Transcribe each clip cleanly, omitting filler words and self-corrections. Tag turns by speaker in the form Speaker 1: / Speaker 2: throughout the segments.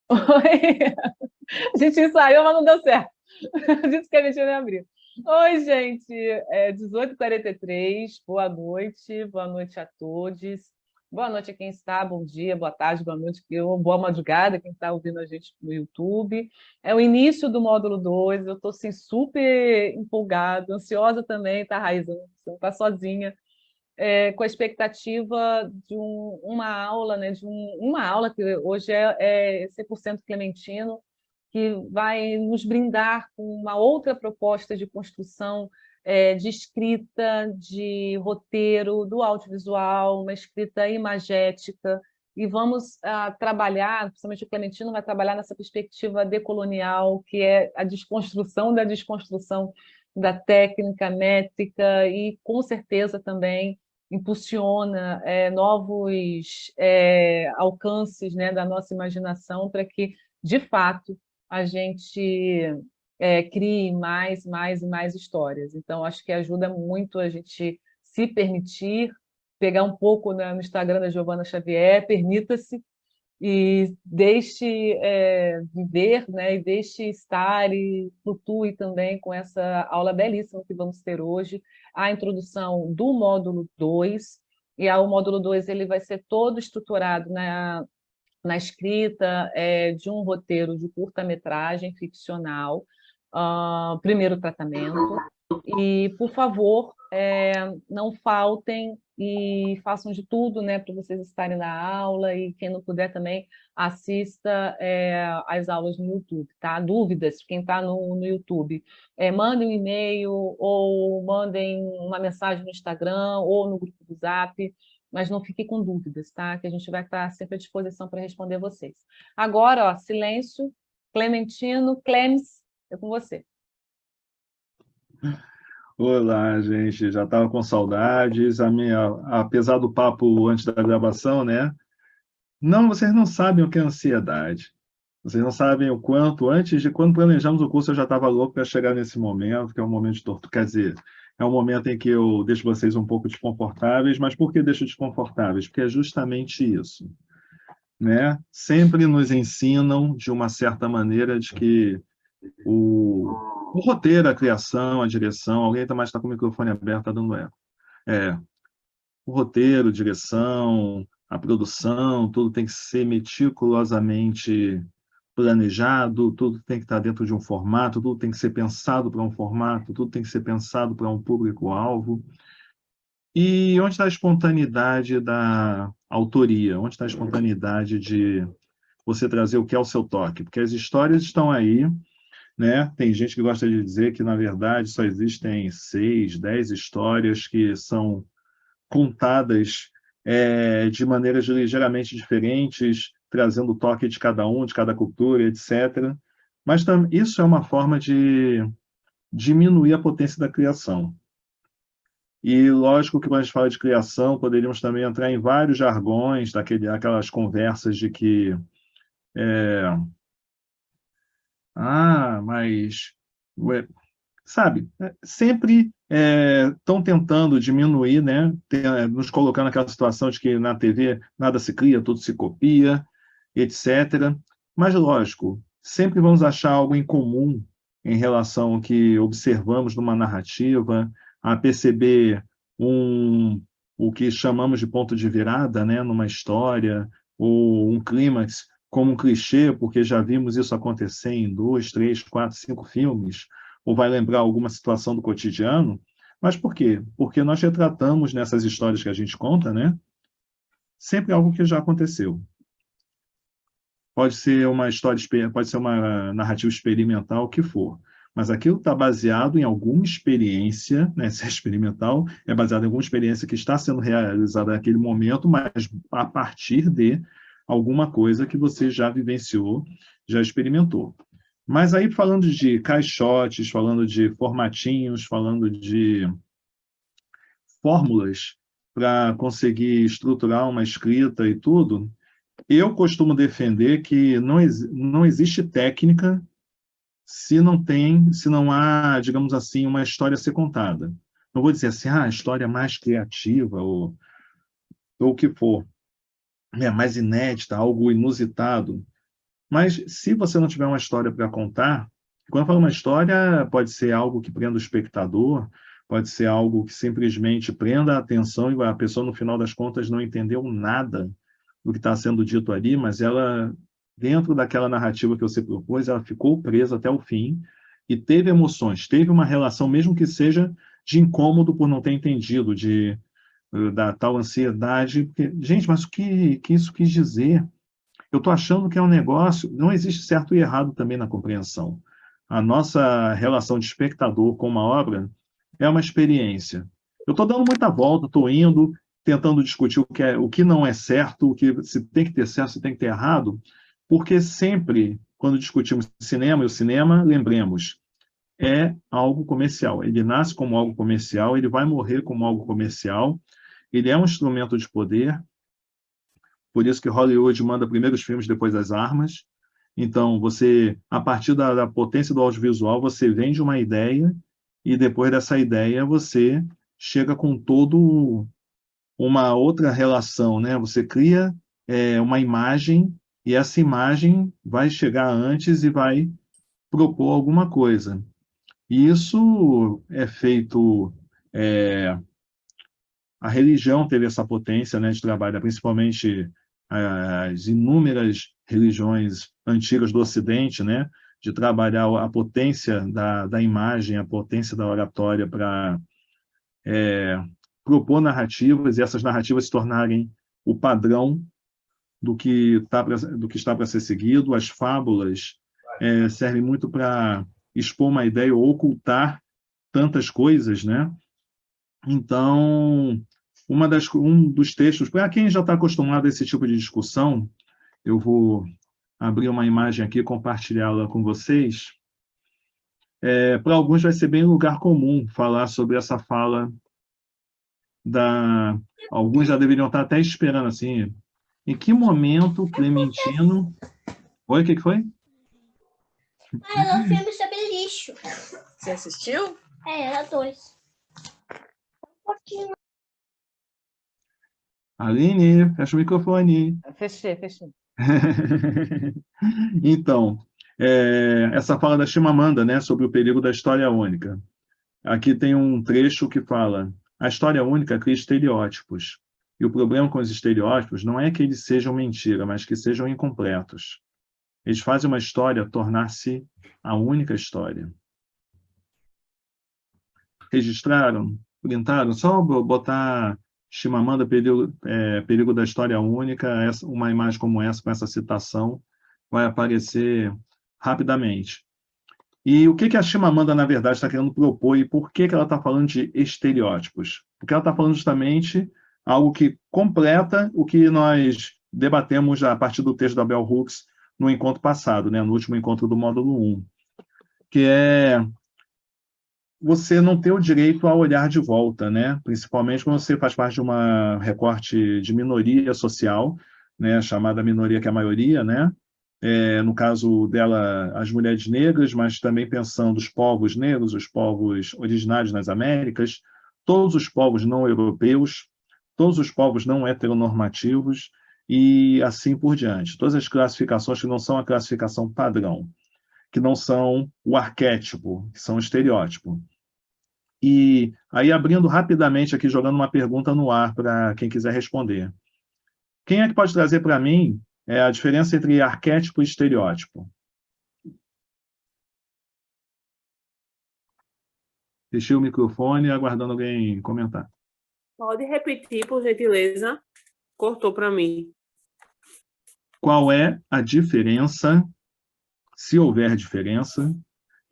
Speaker 1: Oi! A gente ensaiou, mas não deu certo. A gente que a gente ia abrir. Oi, gente. 18h43. Boa noite a todos. Boa noite a quem está, bom dia, boa tarde, boa noite, boa madrugada, quem está ouvindo a gente no YouTube. É o início do módulo 2. Eu estou assim, super empolgada, ansiosa também, tá, Raíssa? Você não está sozinha com a expectativa de uma aula, né, uma aula que hoje é 100% Clementino, que vai nos brindar com uma outra proposta de construção de escrita, de roteiro, do audiovisual, uma escrita imagética, e vamos trabalhar, principalmente o Clementino vai trabalhar nessa perspectiva decolonial, que é a desconstrução da desconstrução da técnica, métrica, e com certeza também impulsiona novos alcances, né, da nossa imaginação para que, de fato, a gente crie mais e mais histórias. Então, acho que ajuda muito a gente se permitir, pegar um pouco, né, no Instagram da Giovana Xavier, permita-se e deixe viver, né, e deixe estar e flutue também com essa aula belíssima que vamos ter hoje, a introdução do módulo 2, e o módulo 2 ele vai ser todo estruturado na escrita de um roteiro de curta-metragem ficcional, primeiro tratamento, e, por favor, não faltem e façam de tudo, né, para vocês estarem na aula, e quem não puder também assista às aulas no YouTube, tá? Dúvidas, quem está no YouTube, mandem um e-mail ou mandem uma mensagem no Instagram ou no grupo do Zap, mas não fiquem com dúvidas, tá? Que a gente vai estar sempre à disposição para responder vocês. Agora, ó, silêncio, Clementino, Clemes, é com você.
Speaker 2: Olá, gente. Já estava com saudades. Apesar do papo antes da gravação, né? Não, vocês não sabem o que é ansiedade. Vocês não sabem o quanto, quando planejamos o curso, eu já estava louco para chegar nesse momento, que é um momento de tortura. Quer dizer, é um momento em que eu deixo vocês um pouco desconfortáveis, mas por que deixo desconfortáveis? Porque é justamente isso, né? Sempre nos ensinam, de uma certa maneira, de que o roteiro, a criação, a direção, alguém mais está com o microfone aberto, está dando eco. É, o roteiro, a direção, a produção, tudo tem que ser meticulosamente planejado, tudo tem que estar dentro de um formato, tudo tem que ser pensado para um formato, tudo tem que ser pensado para um público-alvo. E onde está a espontaneidade da autoria? Onde está a espontaneidade de você trazer o que é o seu toque? Porque as histórias estão aí, né? Tem gente que gosta de dizer que, na verdade, só existem 6, 10 histórias que são contadas de maneiras ligeiramente diferentes, trazendo o toque de cada um, de cada cultura, etc. Mas isso é uma forma de diminuir a potência da criação. E lógico que quando a gente fala de criação, poderíamos também entrar em vários jargões, aquelas conversas de que mas sabe, sempre estão tentando diminuir, né? Nos colocando naquela situação de que na TV nada se cria, tudo se copia, etc. Mas, lógico, sempre vamos achar algo em comum em relação ao que observamos numa narrativa, a perceber o que chamamos de ponto de virada, né? Numa história, ou um clímax, como um clichê, porque já vimos isso acontecer em 2, 3, 4, 5 filmes, ou vai lembrar alguma situação do cotidiano. Mas por quê? Porque nós retratamos nessas histórias que a gente conta, né? Sempre algo que já aconteceu. Pode ser uma história, pode ser uma narrativa experimental, o que for. Mas aquilo está baseado em alguma experiência, né? Se é experimental, é baseado em alguma experiência que está sendo realizada naquele momento, mas a partir de alguma coisa que você já vivenciou, já experimentou. Mas aí, falando de caixotes, falando de formatinhos, falando de fórmulas para conseguir estruturar uma escrita e tudo, eu costumo defender que não existe técnica se não há, digamos assim, uma história a ser contada. Não vou dizer assim, a história mais criativa ou o que for, mais inédita, algo inusitado. Mas se você não tiver uma história para contar, quando eu falo uma história, pode ser algo que prenda o espectador, pode ser algo que simplesmente prenda a atenção e a pessoa, no final das contas, não entendeu nada do que está sendo dito ali, mas ela, dentro daquela narrativa que você propôs, ela ficou presa até o fim e teve emoções, teve uma relação, mesmo que seja de incômodo por não ter entendido, da tal ansiedade. Porque, gente, mas o que isso quis dizer? Eu estou achando que é um negócio. Não existe certo e errado também na compreensão. A nossa relação de espectador com uma obra é uma experiência. Eu estou dando muita volta, estou indo, tentando discutir o que não é certo, o que se tem que ter certo, se tem que ter errado, porque sempre, quando discutimos cinema, e o cinema, lembremos, é algo comercial. Ele nasce como algo comercial, ele vai morrer como algo comercial, ele é um instrumento de poder, por isso que Hollywood manda primeiro os filmes, depois as armas. Então, você, a partir da potência do audiovisual, você vende uma ideia e depois dessa ideia você chega com todo uma outra relação, né? Você cria uma imagem e essa imagem vai chegar antes e vai propor alguma coisa. E isso é feito. A religião teve essa potência, né, de trabalhar, principalmente as inúmeras religiões antigas do Ocidente, né, de trabalhar a potência da imagem, a potência da oratória para propor narrativas e essas narrativas se tornarem o padrão do que está para ser seguido. As fábulas servem muito para expor uma ideia ou ocultar tantas coisas, né? Então, um dos textos, para quem já está acostumado a esse tipo de discussão, eu vou abrir uma imagem aqui e compartilhá-la com vocês. Para alguns vai ser bem lugar comum falar sobre essa fala da... Alguns já deveriam estar até esperando assim. Em que momento Clementino... Oi, o que foi?
Speaker 3: Era um filme sobre lixo.
Speaker 4: Você assistiu?
Speaker 3: Era 2. Um pouquinho.
Speaker 2: Aline, fecha o microfone.
Speaker 1: Fechei.
Speaker 2: Então, essa fala da Chimamanda, né, sobre o perigo da história única. Aqui tem um trecho que fala: a história única cria estereótipos. E o problema com os estereótipos não é que eles sejam mentira, mas que sejam incompletos. Eles fazem uma história tornar-se a única história. Registraram? Printaram? Só botar Chimamanda, perigo da história única, uma imagem como essa, com essa citação, vai aparecer rapidamente. E o que a Chimamanda, na verdade, está querendo propor e por que ela está falando de estereótipos? Porque ela está falando justamente algo que completa o que nós debatemos a partir do texto da Bell Hooks no encontro passado, né, no último encontro do módulo 1, que é você não ter o direito a olhar de volta, né? Principalmente quando você faz parte de uma recorte de minoria social, né, chamada minoria que é a maioria, né? No caso dela, as mulheres negras, mas também pensando os povos negros, os povos originários nas Américas, todos os povos não europeus, todos os povos não heteronormativos e assim por diante. Todas as classificações que não são a classificação padrão, que não são o arquétipo, que são o estereótipo. E aí, abrindo rapidamente aqui, jogando uma pergunta no ar para quem quiser responder. Quem é que pode trazer para mim a diferença entre arquétipo e estereótipo? Deixei o microfone aguardando alguém comentar.
Speaker 4: Pode repetir, por gentileza? Cortou para mim.
Speaker 2: Qual é a diferença, se houver diferença,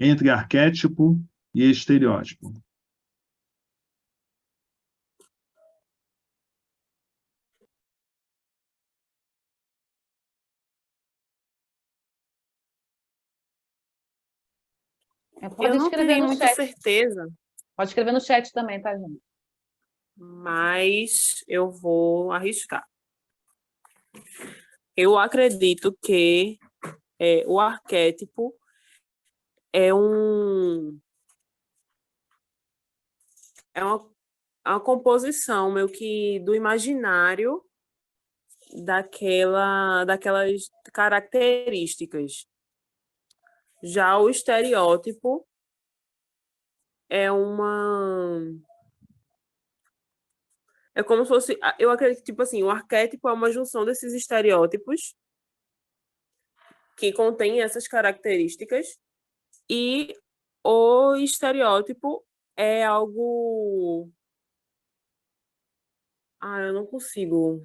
Speaker 2: entre arquétipo e estereótipo?
Speaker 1: Pode
Speaker 4: Eu não
Speaker 1: escrever
Speaker 4: tenho
Speaker 1: no
Speaker 4: muita
Speaker 1: chat.
Speaker 4: certeza,
Speaker 1: Pode escrever no chat também, tá, gente?
Speaker 4: mas eu vou arriscar. Eu acredito que o arquétipo é é uma composição meio que do imaginário daquelas características. Já o estereótipo é é como se fosse, eu acredito que, tipo assim, o arquétipo é uma junção desses estereótipos que contém essas características, e o estereótipo é algo... eu não consigo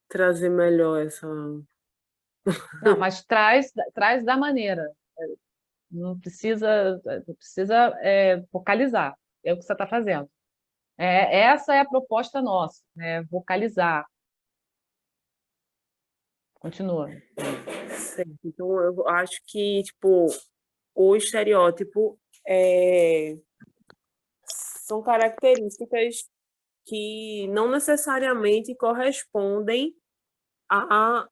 Speaker 4: trazer melhor essa...
Speaker 1: Não, mas traz da maneira. Não precisa vocalizar. É o que você está fazendo. Essa é a proposta nossa, né? Vocalizar. Continua.
Speaker 4: Certo. Então, eu acho que, tipo, o estereótipo são características que não necessariamente correspondem a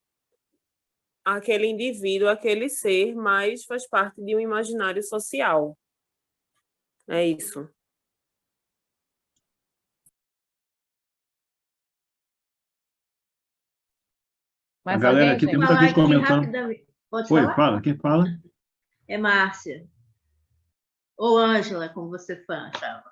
Speaker 4: aquele indivíduo, aquele ser, mas faz parte de um imaginário social. É isso.
Speaker 2: A
Speaker 1: Mais
Speaker 2: galera
Speaker 1: alguém,
Speaker 2: aqui, tem
Speaker 1: gente?
Speaker 2: muita
Speaker 3: Falar
Speaker 2: gente
Speaker 3: aqui
Speaker 2: comentando.
Speaker 3: rapidamente. Pode
Speaker 2: Oi,
Speaker 3: falar?
Speaker 2: fala, quem fala?
Speaker 3: É Márcia. Ou Ângela, como você chama.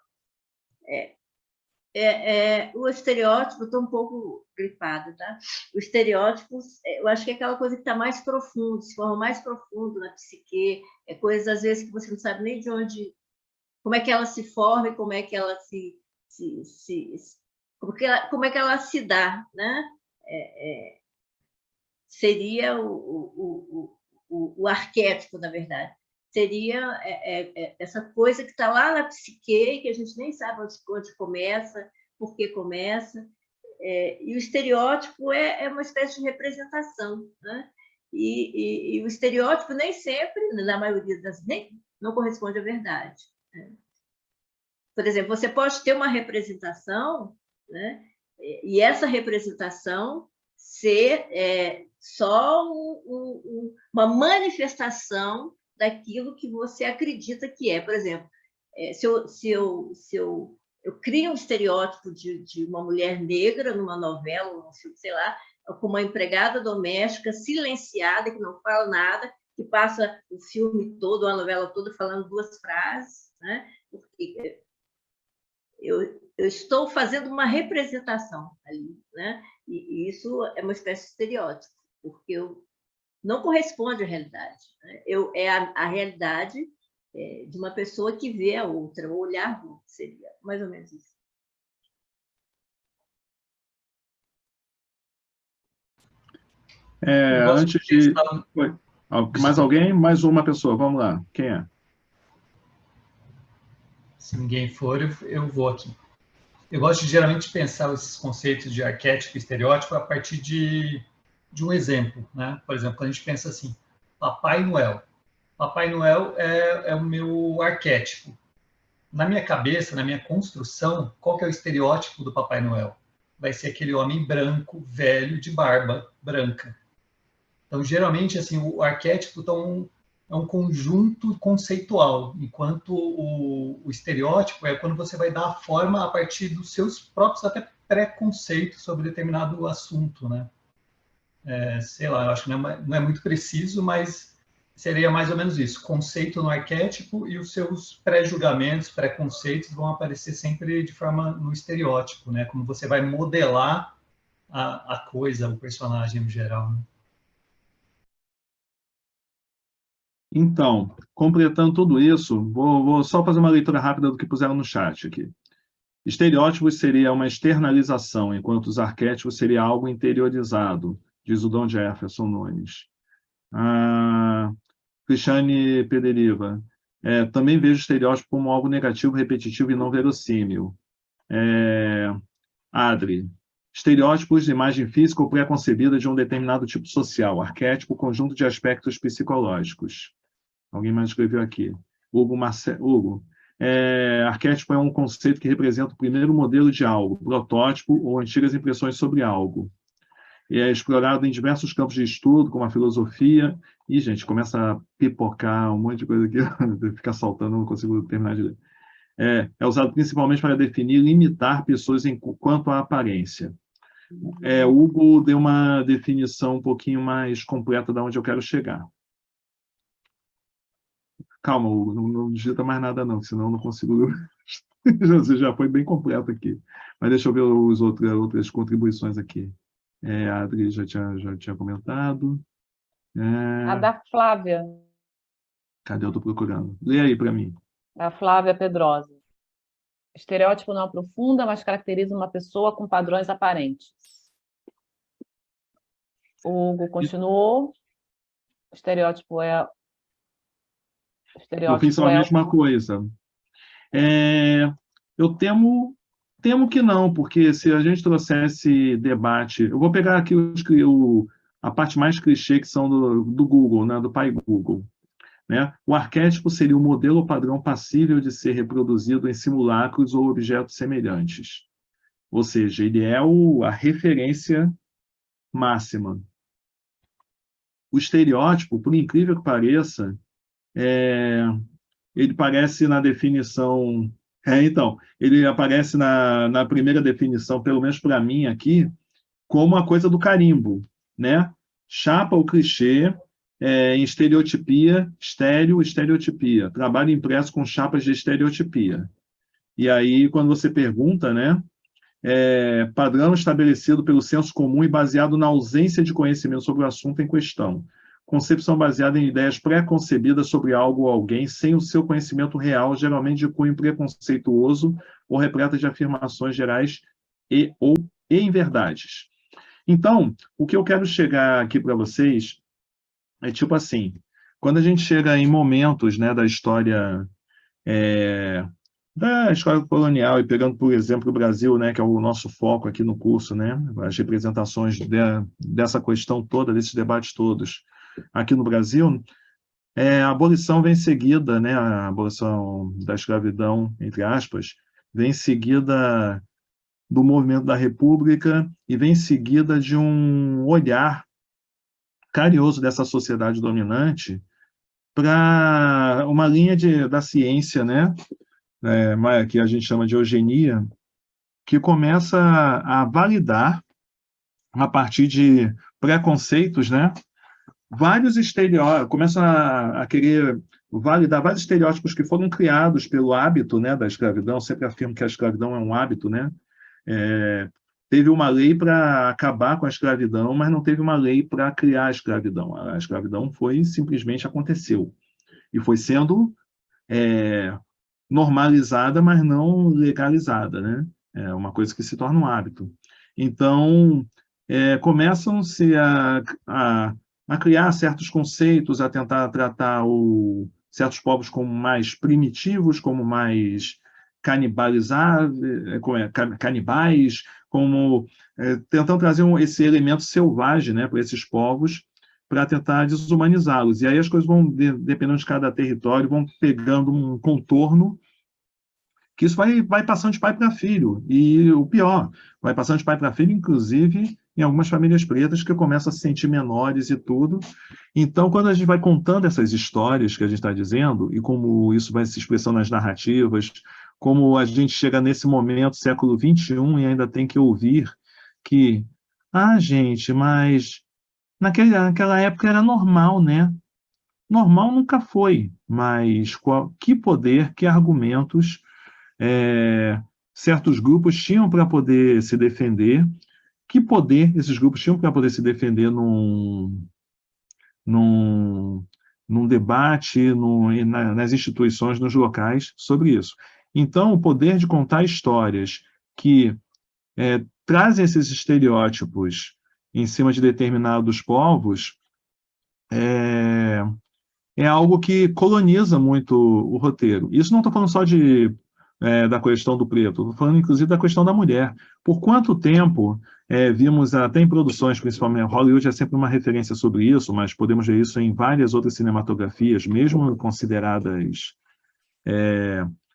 Speaker 3: O estereótipo, estou um pouco gripada, tá? O estereótipo, eu acho que é aquela coisa que está mais profundo, se forma mais profundo na psique, é coisas, às vezes, que você não sabe nem de onde, como é que ela se forma e como é que ela como é que ela se dá, né? Seria o arquétipo, na verdade. Seria essa coisa que está lá na psique, que a gente nem sabe onde começa, por que começa. E o estereótipo é uma espécie de representação, né? E o estereótipo nem sempre, na maioria das vezes, não corresponde à verdade, né? Por exemplo, você pode ter uma representação, né? E essa representação ser só uma manifestação daquilo que você acredita que é. Por exemplo, se eu crio um estereótipo de uma mulher negra numa novela, sei lá, com uma empregada doméstica silenciada, que não fala nada, que passa o filme todo, a novela toda, falando duas frases, né? Porque eu estou fazendo uma representação ali, né? E isso é uma espécie de estereótipo, porque não corresponde à realidade, né? É a realidade de uma pessoa que vê a outra, o olhar do outro, seria mais ou menos isso.
Speaker 5: Eu gosto
Speaker 2: Antes
Speaker 5: de
Speaker 2: de...
Speaker 5: pensar...
Speaker 2: Oi. Mais alguém? Mais uma pessoa, vamos lá. Quem é?
Speaker 5: Se ninguém for, eu vou aqui. Eu gosto de geralmente pensar esses conceitos de arquétipo e estereótipo a partir de um exemplo, né? Por exemplo, quando a gente pensa assim, Papai Noel. Papai Noel é o meu arquétipo. Na minha cabeça, na minha construção, qual que é o estereótipo do Papai Noel? Vai ser aquele homem branco, velho, de barba branca. Então, geralmente, assim, o arquétipo é um conjunto conceitual, enquanto o estereótipo é quando você vai dar a forma a partir dos seus próprios até preconceitos sobre determinado assunto, né? Sei lá, eu acho que não é muito preciso, mas seria mais ou menos isso. Conceito no arquétipo e os seus pré-julgamentos, preconceitos vão aparecer sempre de forma no estereótipo, né? Como você vai modelar a coisa, o personagem no geral, né?
Speaker 2: Então, completando tudo isso, vou só fazer uma leitura rápida do que puseram no chat aqui. Estereótipos seria uma externalização, enquanto os arquétipos seria algo interiorizado, diz o Dom Jefferson Nunes. Cristiane Pederiva. Também vejo estereótipo como algo negativo, repetitivo e não verossímil. Adri. Estereótipos de imagem física ou pré-concebida de um determinado tipo social. Arquétipo, conjunto de aspectos psicológicos. Alguém mais escreveu aqui. Hugo. Arquétipo é um conceito que representa o primeiro modelo de algo, protótipo ou antigas impressões sobre algo. É explorado em diversos campos de estudo, como a filosofia. E, gente, começa a pipocar um monte de coisa aqui, ficar saltando, não consigo terminar de ler. É usado principalmente para definir e limitar pessoas quanto à aparência. o Hugo deu uma definição um pouquinho mais completa de onde eu quero chegar. Calma, Hugo, não digita mais nada não, senão eu não consigo... Você já foi bem completo aqui. Mas deixa eu ver outras contribuições aqui. A Adri já tinha comentado.
Speaker 1: A da Flávia.
Speaker 2: Cadê? Eu estou procurando. Lê aí para mim.
Speaker 1: A Flávia Pedrosa. Estereótipo não aprofunda, mas caracteriza uma pessoa com padrões aparentes. O Hugo continuou. Estereótipo é...
Speaker 2: Eu fiz a mesma coisa. Eu temo que não, porque se a gente trouxesse debate... Eu vou pegar aqui a parte mais clichê, que são do Google, né, do pai Google. Né? O arquétipo seria o modelo ou padrão passível de ser reproduzido em simulacros ou objetos semelhantes. Ou seja, ele é a referência máxima. O estereótipo, por incrível que pareça, ele aparece na definição... então, ele aparece na primeira definição, pelo menos para mim aqui, como a coisa do carimbo, né? Chapa o clichê, em estereotipia, estereotipia. Trabalho impresso com chapas de estereotipia. E aí, quando você pergunta, né? Padrão estabelecido pelo senso comum e baseado na ausência de conhecimento sobre o assunto em questão. Concepção baseada em ideias pré-concebidas sobre algo ou alguém, sem o seu conhecimento real, geralmente de cunho preconceituoso ou repleta de afirmações gerais e inverdades. Então, o que eu quero chegar aqui para vocês é tipo assim, quando a gente chega em momentos, né, da história colonial, e pegando, por exemplo, o Brasil, né, que é o nosso foco aqui no curso, né, as representações dessa questão toda, desses debates todos aqui no Brasil, a abolição vem seguida, né, a abolição da escravidão, entre aspas, vem seguida do movimento da República e vem seguida de um olhar carinhoso dessa sociedade dominante para uma linha da ciência, né, que a gente chama de eugenia, que começa a validar, a partir de preconceitos, né, vários estereótipos, começam a querer validar vários estereótipos que foram criados pelo hábito, né, da escravidão. Sempre afirmo que a escravidão é um hábito, né? Teve uma lei para acabar com a escravidão, mas não teve uma lei para criar a escravidão. A escravidão simplesmente aconteceu. E foi sendo normalizada, mas não legalizada, né? É uma coisa que se torna um hábito. Então, começam-se a criar certos conceitos, a tentar tratar certos povos como mais primitivos, como mais canibais, como tentando trazer esse elemento selvagem, né, para esses povos, para tentar desumanizá-los. E aí as coisas vão, dependendo de cada território, vão pegando um contorno que isso vai passando de pai para filho. E o pior, vai passando de pai para filho, inclusive em algumas famílias pretas que começam a se sentir menores e tudo. Então, quando a gente vai contando essas histórias que a gente está dizendo, e como isso vai se expressando nas narrativas, como a gente chega nesse momento, século XXI, e ainda tem que ouvir que, gente, mas naquela época era normal, né? Normal nunca foi, mas que poder, que argumentos certos grupos tinham para poder se defender, que poder esses grupos tinham para poder se defender num debate, nas instituições, nos locais, sobre isso. Então, o poder de contar histórias que trazem esses estereótipos em cima de determinados povos é algo que coloniza muito o roteiro. Isso não estou falando só da questão do preto, estou falando inclusive da questão da mulher. Por quanto tempo vimos até em produções, principalmente Hollywood é sempre uma referência sobre isso, mas podemos ver isso em várias outras cinematografias, mesmo consideradas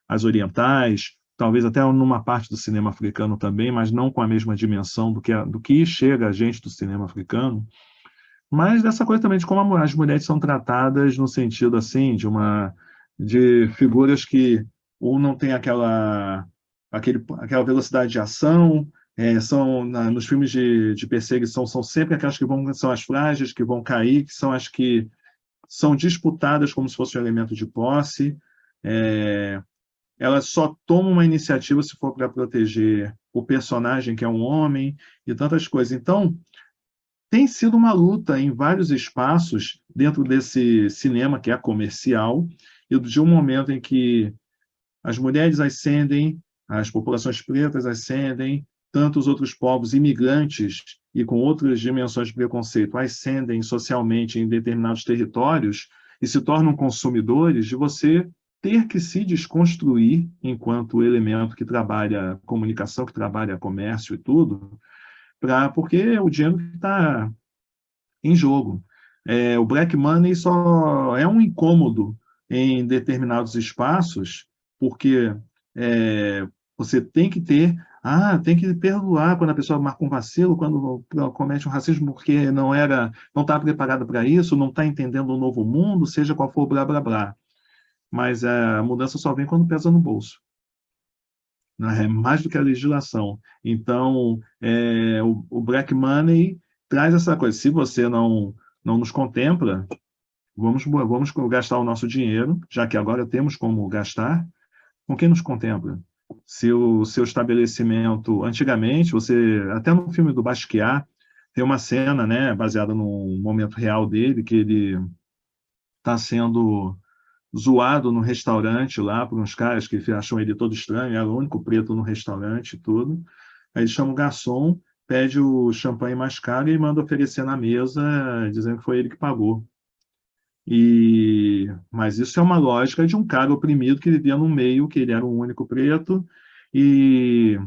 Speaker 2: as orientais, talvez até numa parte do cinema africano também, mas não com a mesma dimensão do que chega a gente do cinema africano. Mas dessa coisa também de como as mulheres são tratadas no sentido assim de figuras que ou não têm aquela velocidade de ação, nos filmes de perseguição, são sempre aquelas são as frágeis, que vão cair, que são as que são disputadas como se fosse um elemento de posse. Elas só tomam uma iniciativa se for para proteger o personagem, que é um homem, e tantas coisas. Então, tem sido uma luta em vários espaços dentro desse cinema que é comercial, e de um momento em que as mulheres ascendem, as populações pretas ascendem, tantos outros povos imigrantes e com outras dimensões de preconceito ascendem socialmente em determinados territórios e se tornam consumidores, de você ter que se desconstruir enquanto elemento que trabalha comunicação, que trabalha comércio e tudo, porque é o dinheiro que está em jogo. O black money só é um incômodo em determinados espaços, porque você tem que tem que perdoar quando a pessoa marca um vacilo, quando comete um racismo, porque não está preparada para isso, não está entendendo o novo mundo, seja qual for, blá, blá, blá. Mas a mudança só vem quando pesa no bolso. É mais do que a legislação. Então, o black money traz essa coisa. Se você não nos contempla, vamos gastar o nosso dinheiro, já que agora temos como gastar, com quem nos contempla? Se o seu estabelecimento, antigamente, até no filme do Basquiat, tem uma cena, né, baseada num momento real dele, que ele está sendo zoado no restaurante lá por uns caras que acham ele todo estranho, era o único preto no restaurante e tudo. Aí ele chama o garçom, pede o champanhe mais caro e manda oferecer na mesa, dizendo que foi ele que pagou. Mas isso é uma lógica de um cara oprimido que vivia no meio, que ele era o único preto e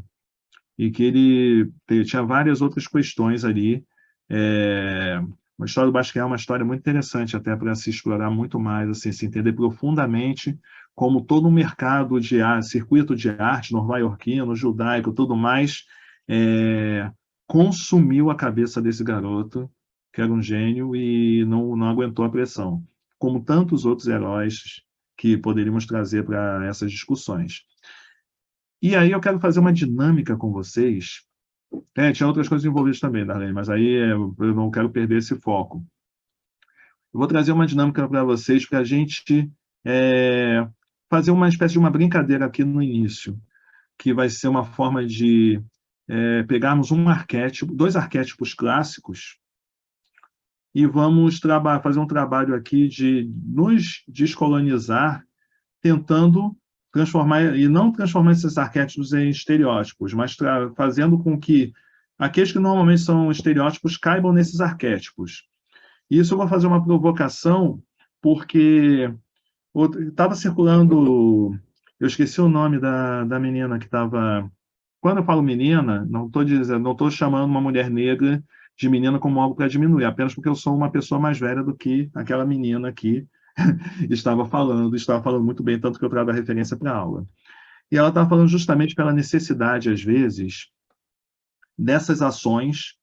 Speaker 2: que ele tinha várias outras questões ali. A história do Basquiat é uma história muito interessante até para se explorar muito mais, assim, se entender profundamente como todo um mercado de circuito de arte nova-iorquino, judaico, tudo mais, consumiu a cabeça desse garoto, que era um gênio e não aguentou a pressão, como tantos outros heróis que poderíamos trazer para essas discussões. E aí eu quero fazer uma dinâmica com vocês. Tinha outras coisas envolvidas também, Darlene, mas aí eu não quero perder esse foco. Eu vou trazer uma dinâmica para vocês para a gente fazer uma espécie de uma brincadeira aqui no início, que vai ser uma forma de pegarmos dois arquétipos clássicos e vamos fazer um trabalho aqui de nos descolonizar, tentando transformar, e não transformar esses arquétipos em estereótipos, mas fazendo com que aqueles que normalmente são estereótipos caibam nesses arquétipos. Isso eu vou fazer uma provocação, porque estava circulando, eu esqueci o nome da menina que estava... Quando eu falo menina, não estou chamando uma mulher negra de menina como algo para diminuir, apenas porque eu sou uma pessoa mais velha do que aquela menina que estava falando muito bem, tanto que eu trago a referência para a aula. E ela estava falando justamente pela necessidade, às vezes, dessas ações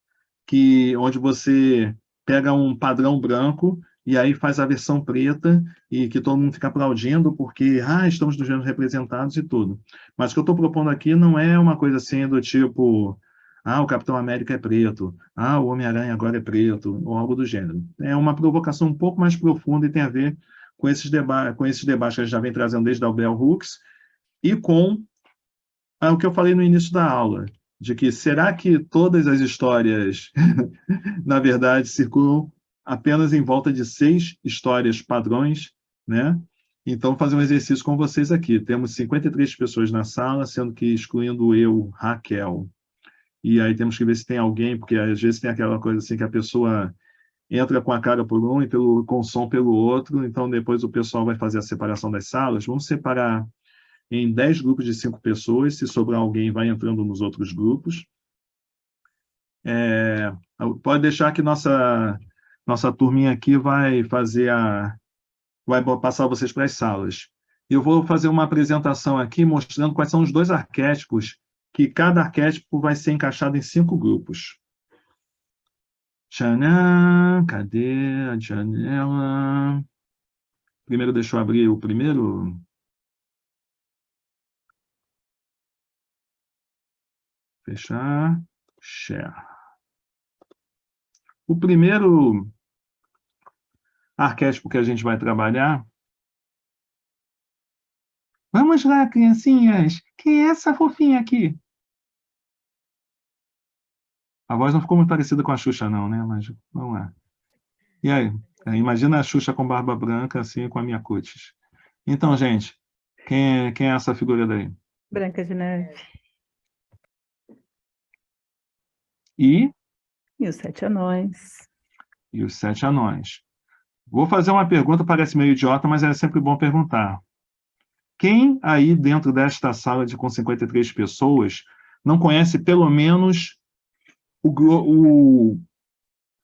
Speaker 2: onde você pega um padrão branco e aí faz a versão preta e que todo mundo fica aplaudindo porque estamos nos vendo representados e tudo. Mas o que eu estou propondo aqui não é uma coisa assim do tipo o Capitão América é preto, o Homem-Aranha agora é preto, ou algo do gênero. É uma provocação um pouco mais profunda e tem a ver com esses debates que a gente já vem trazendo desde a Bell Hooks e com o que eu falei no início da aula, de que será que todas as histórias, na verdade, circulam apenas em volta de 6 histórias padrões, né? Então, vou fazer um exercício com vocês aqui. Temos 53 pessoas na sala, sendo que excluindo eu, Raquel. E aí temos que ver se tem alguém, porque às vezes tem aquela coisa assim que a pessoa entra com a cara por um e com o som pelo outro, então depois o pessoal vai fazer a separação das salas. Vamos separar em 10 grupos de 5 pessoas, se sobrar alguém, vai entrando nos outros grupos. Pode deixar que nossa turminha aqui vai passar vocês para as salas. Eu vou fazer uma apresentação aqui mostrando quais são os 2 arquétipos, que cada arquétipo vai ser encaixado em 5 grupos. Tchanã, cadê a janela? Primeiro, deixa eu abrir o primeiro. Fechar. Share. O primeiro arquétipo que a gente vai trabalhar. Vamos lá, criancinhas. Quem é essa fofinha aqui? A voz não ficou muito parecida com a Xuxa, não, né? Mas vamos lá. E aí? Imagina a Xuxa com barba branca, assim, com a minha cutis. Então, gente, quem é essa figura daí?
Speaker 1: Branca de Neve.
Speaker 2: E
Speaker 1: os 7 anões.
Speaker 2: E os 7 anões. Vou fazer uma pergunta, parece meio idiota, mas é sempre bom perguntar. Quem aí dentro desta sala com 53 pessoas não conhece pelo menos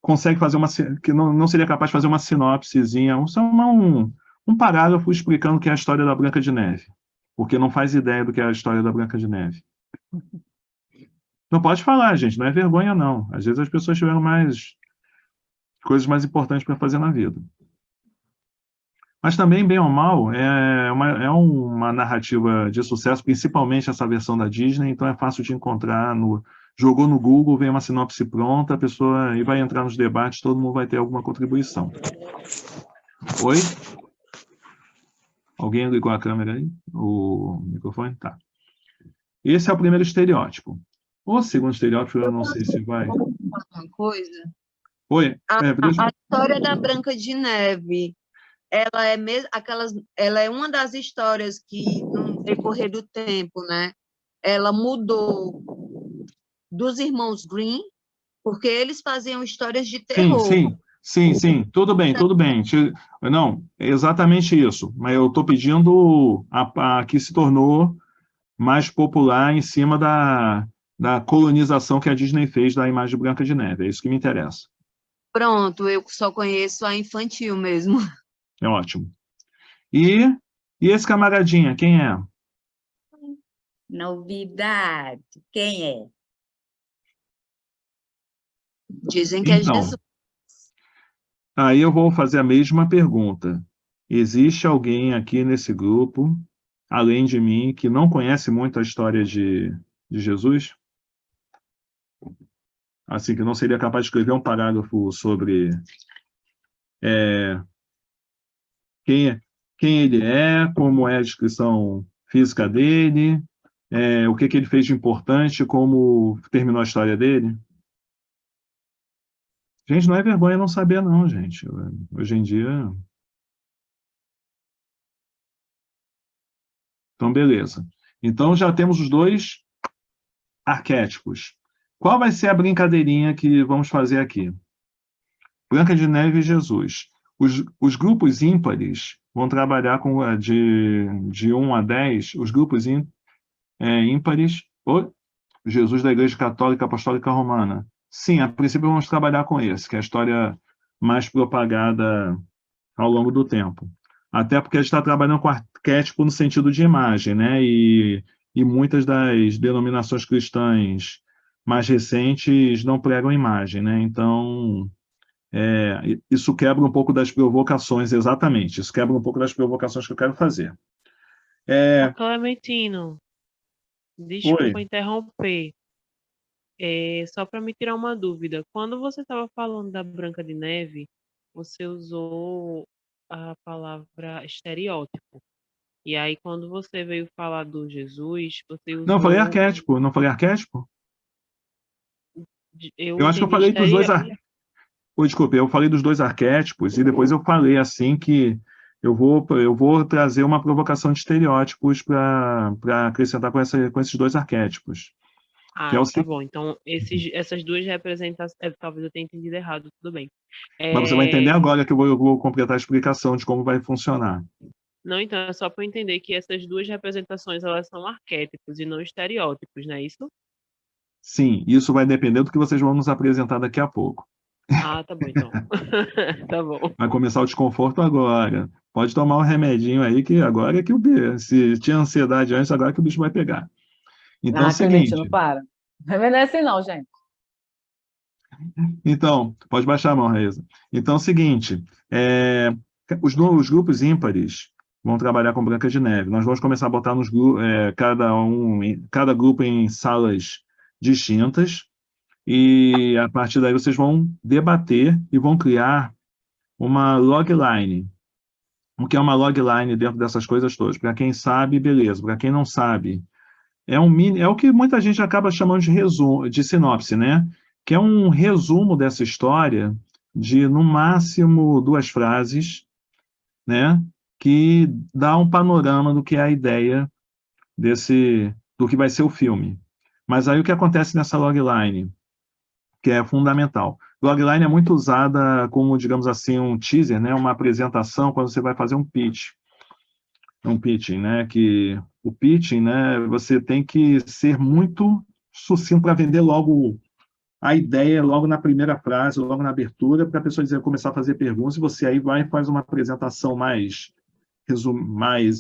Speaker 2: consegue fazer que não seria capaz de fazer uma sinopsezinha, um parágrafo explicando o que é a história da Branca de Neve, porque não faz ideia do que é a história da Branca de Neve. Não pode falar, gente, não é vergonha, não. Às vezes as pessoas tiveram coisas mais importantes para fazer na vida. Mas também, bem ou mal, é uma narrativa de sucesso, principalmente essa versão da Disney, então é fácil de encontrar. Jogou no Google, vem uma sinopse pronta, a pessoa e vai entrar nos debates, todo mundo vai ter alguma contribuição. Oi? Alguém ligou a câmera aí? O microfone? Tá. Esse é o primeiro estereótipo. O segundo estereótipo, eu não sei se vai...
Speaker 6: Uma coisa.
Speaker 2: Oi?
Speaker 6: A história da Branca de Neve, ela é uma das histórias que, no decorrer do tempo, né, ela mudou dos irmãos Grimm, porque eles faziam histórias de terror.
Speaker 2: Sim. Tudo bem. Não, é exatamente isso. Mas eu estou pedindo a que se tornou mais popular em cima da colonização que a Disney fez da imagem de Branca de Neve. É isso que me interessa.
Speaker 6: Pronto, eu só conheço a infantil mesmo.
Speaker 2: É ótimo. E esse camaradinha, quem é?
Speaker 7: Novidade. Quem é?
Speaker 6: Dizem que é Jesus.
Speaker 2: Aí eu vou fazer a mesma pergunta. Existe alguém aqui nesse grupo, além de mim, que não conhece muito a história de Jesus? Assim, que não seria capaz de escrever um parágrafo sobre quem ele é, como é a descrição física dele, o que ele fez de importante, como terminou a história dele? Gente, não é vergonha não saber, não, gente. Hoje em dia... Então, beleza. Então, já temos os dois arquétipos. Qual vai ser a brincadeirinha que vamos fazer aqui? Branca de Neve e Jesus. Os grupos ímpares vão trabalhar de 1 a 10, os grupos ímpares, Jesus da Igreja Católica Apostólica Romana. Sim, a princípio vamos trabalhar com esse, que é a história mais propagada ao longo do tempo. Até porque a gente está trabalhando com arquétipo no sentido de imagem, né? E muitas das denominações cristãs mais recentes não pregam imagem, né? Então, isso quebra um pouco das provocações, exatamente. Isso quebra um pouco das provocações que eu quero fazer.
Speaker 4: Clementino, desculpa interromper. Só para me tirar uma dúvida. Quando você estava falando da Branca de Neve, você usou a palavra estereótipo. E aí, quando você veio falar do Jesus, você usou...
Speaker 2: Não, eu falei arquétipo. Não falei arquétipo?
Speaker 4: Eu
Speaker 2: acho que eu falei dos dois arquétipos. Desculpe, eu falei dos dois arquétipos e depois eu falei assim que eu vou trazer uma provocação de estereótipos para acrescentar com esses dois arquétipos.
Speaker 4: Tá bom. Então, essas duas representações... talvez eu tenha entendido errado, tudo bem.
Speaker 2: Mas você vai entender agora que eu vou completar a explicação de como vai funcionar.
Speaker 4: Não, então, é só para eu entender que essas duas representações, elas são arquétipos e não estereótipos, não é isso?
Speaker 2: Sim, isso vai depender do que vocês vão nos apresentar daqui a pouco.
Speaker 4: Tá bom, então. Tá bom.
Speaker 2: Vai começar o desconforto agora. Pode tomar um remedinho aí, que agora é que se tinha ansiedade antes, agora que o bicho vai pegar. Então, é o seguinte...
Speaker 1: Não para. Não é assim não, gente.
Speaker 2: Então, pode baixar a mão, Raíssa. Então, é o seguinte, os grupos ímpares vão trabalhar com Branca de Neve. Nós vamos começar a botar cada grupo em salas distintas, e a partir daí vocês vão debater e vão criar uma logline. O que é uma logline dentro dessas coisas todas? Para quem sabe, beleza. Para quem não sabe, é o que muita gente acaba chamando de resumo, de sinopse, né? Que é um resumo dessa história de, no máximo, 2 frases, né? Que dá um panorama do que é a ideia do que vai ser o filme. Mas aí o que acontece nessa logline, que é fundamental. Logline é muito usada como, digamos assim, um teaser, né? Uma apresentação quando você vai fazer um pitch. Um pitching, né? Que o pitching, né? Você tem que ser muito sucinto para vender logo a ideia, logo na primeira frase, logo na abertura, para a pessoa dizer, começar a fazer perguntas, e você aí vai e faz uma apresentação mais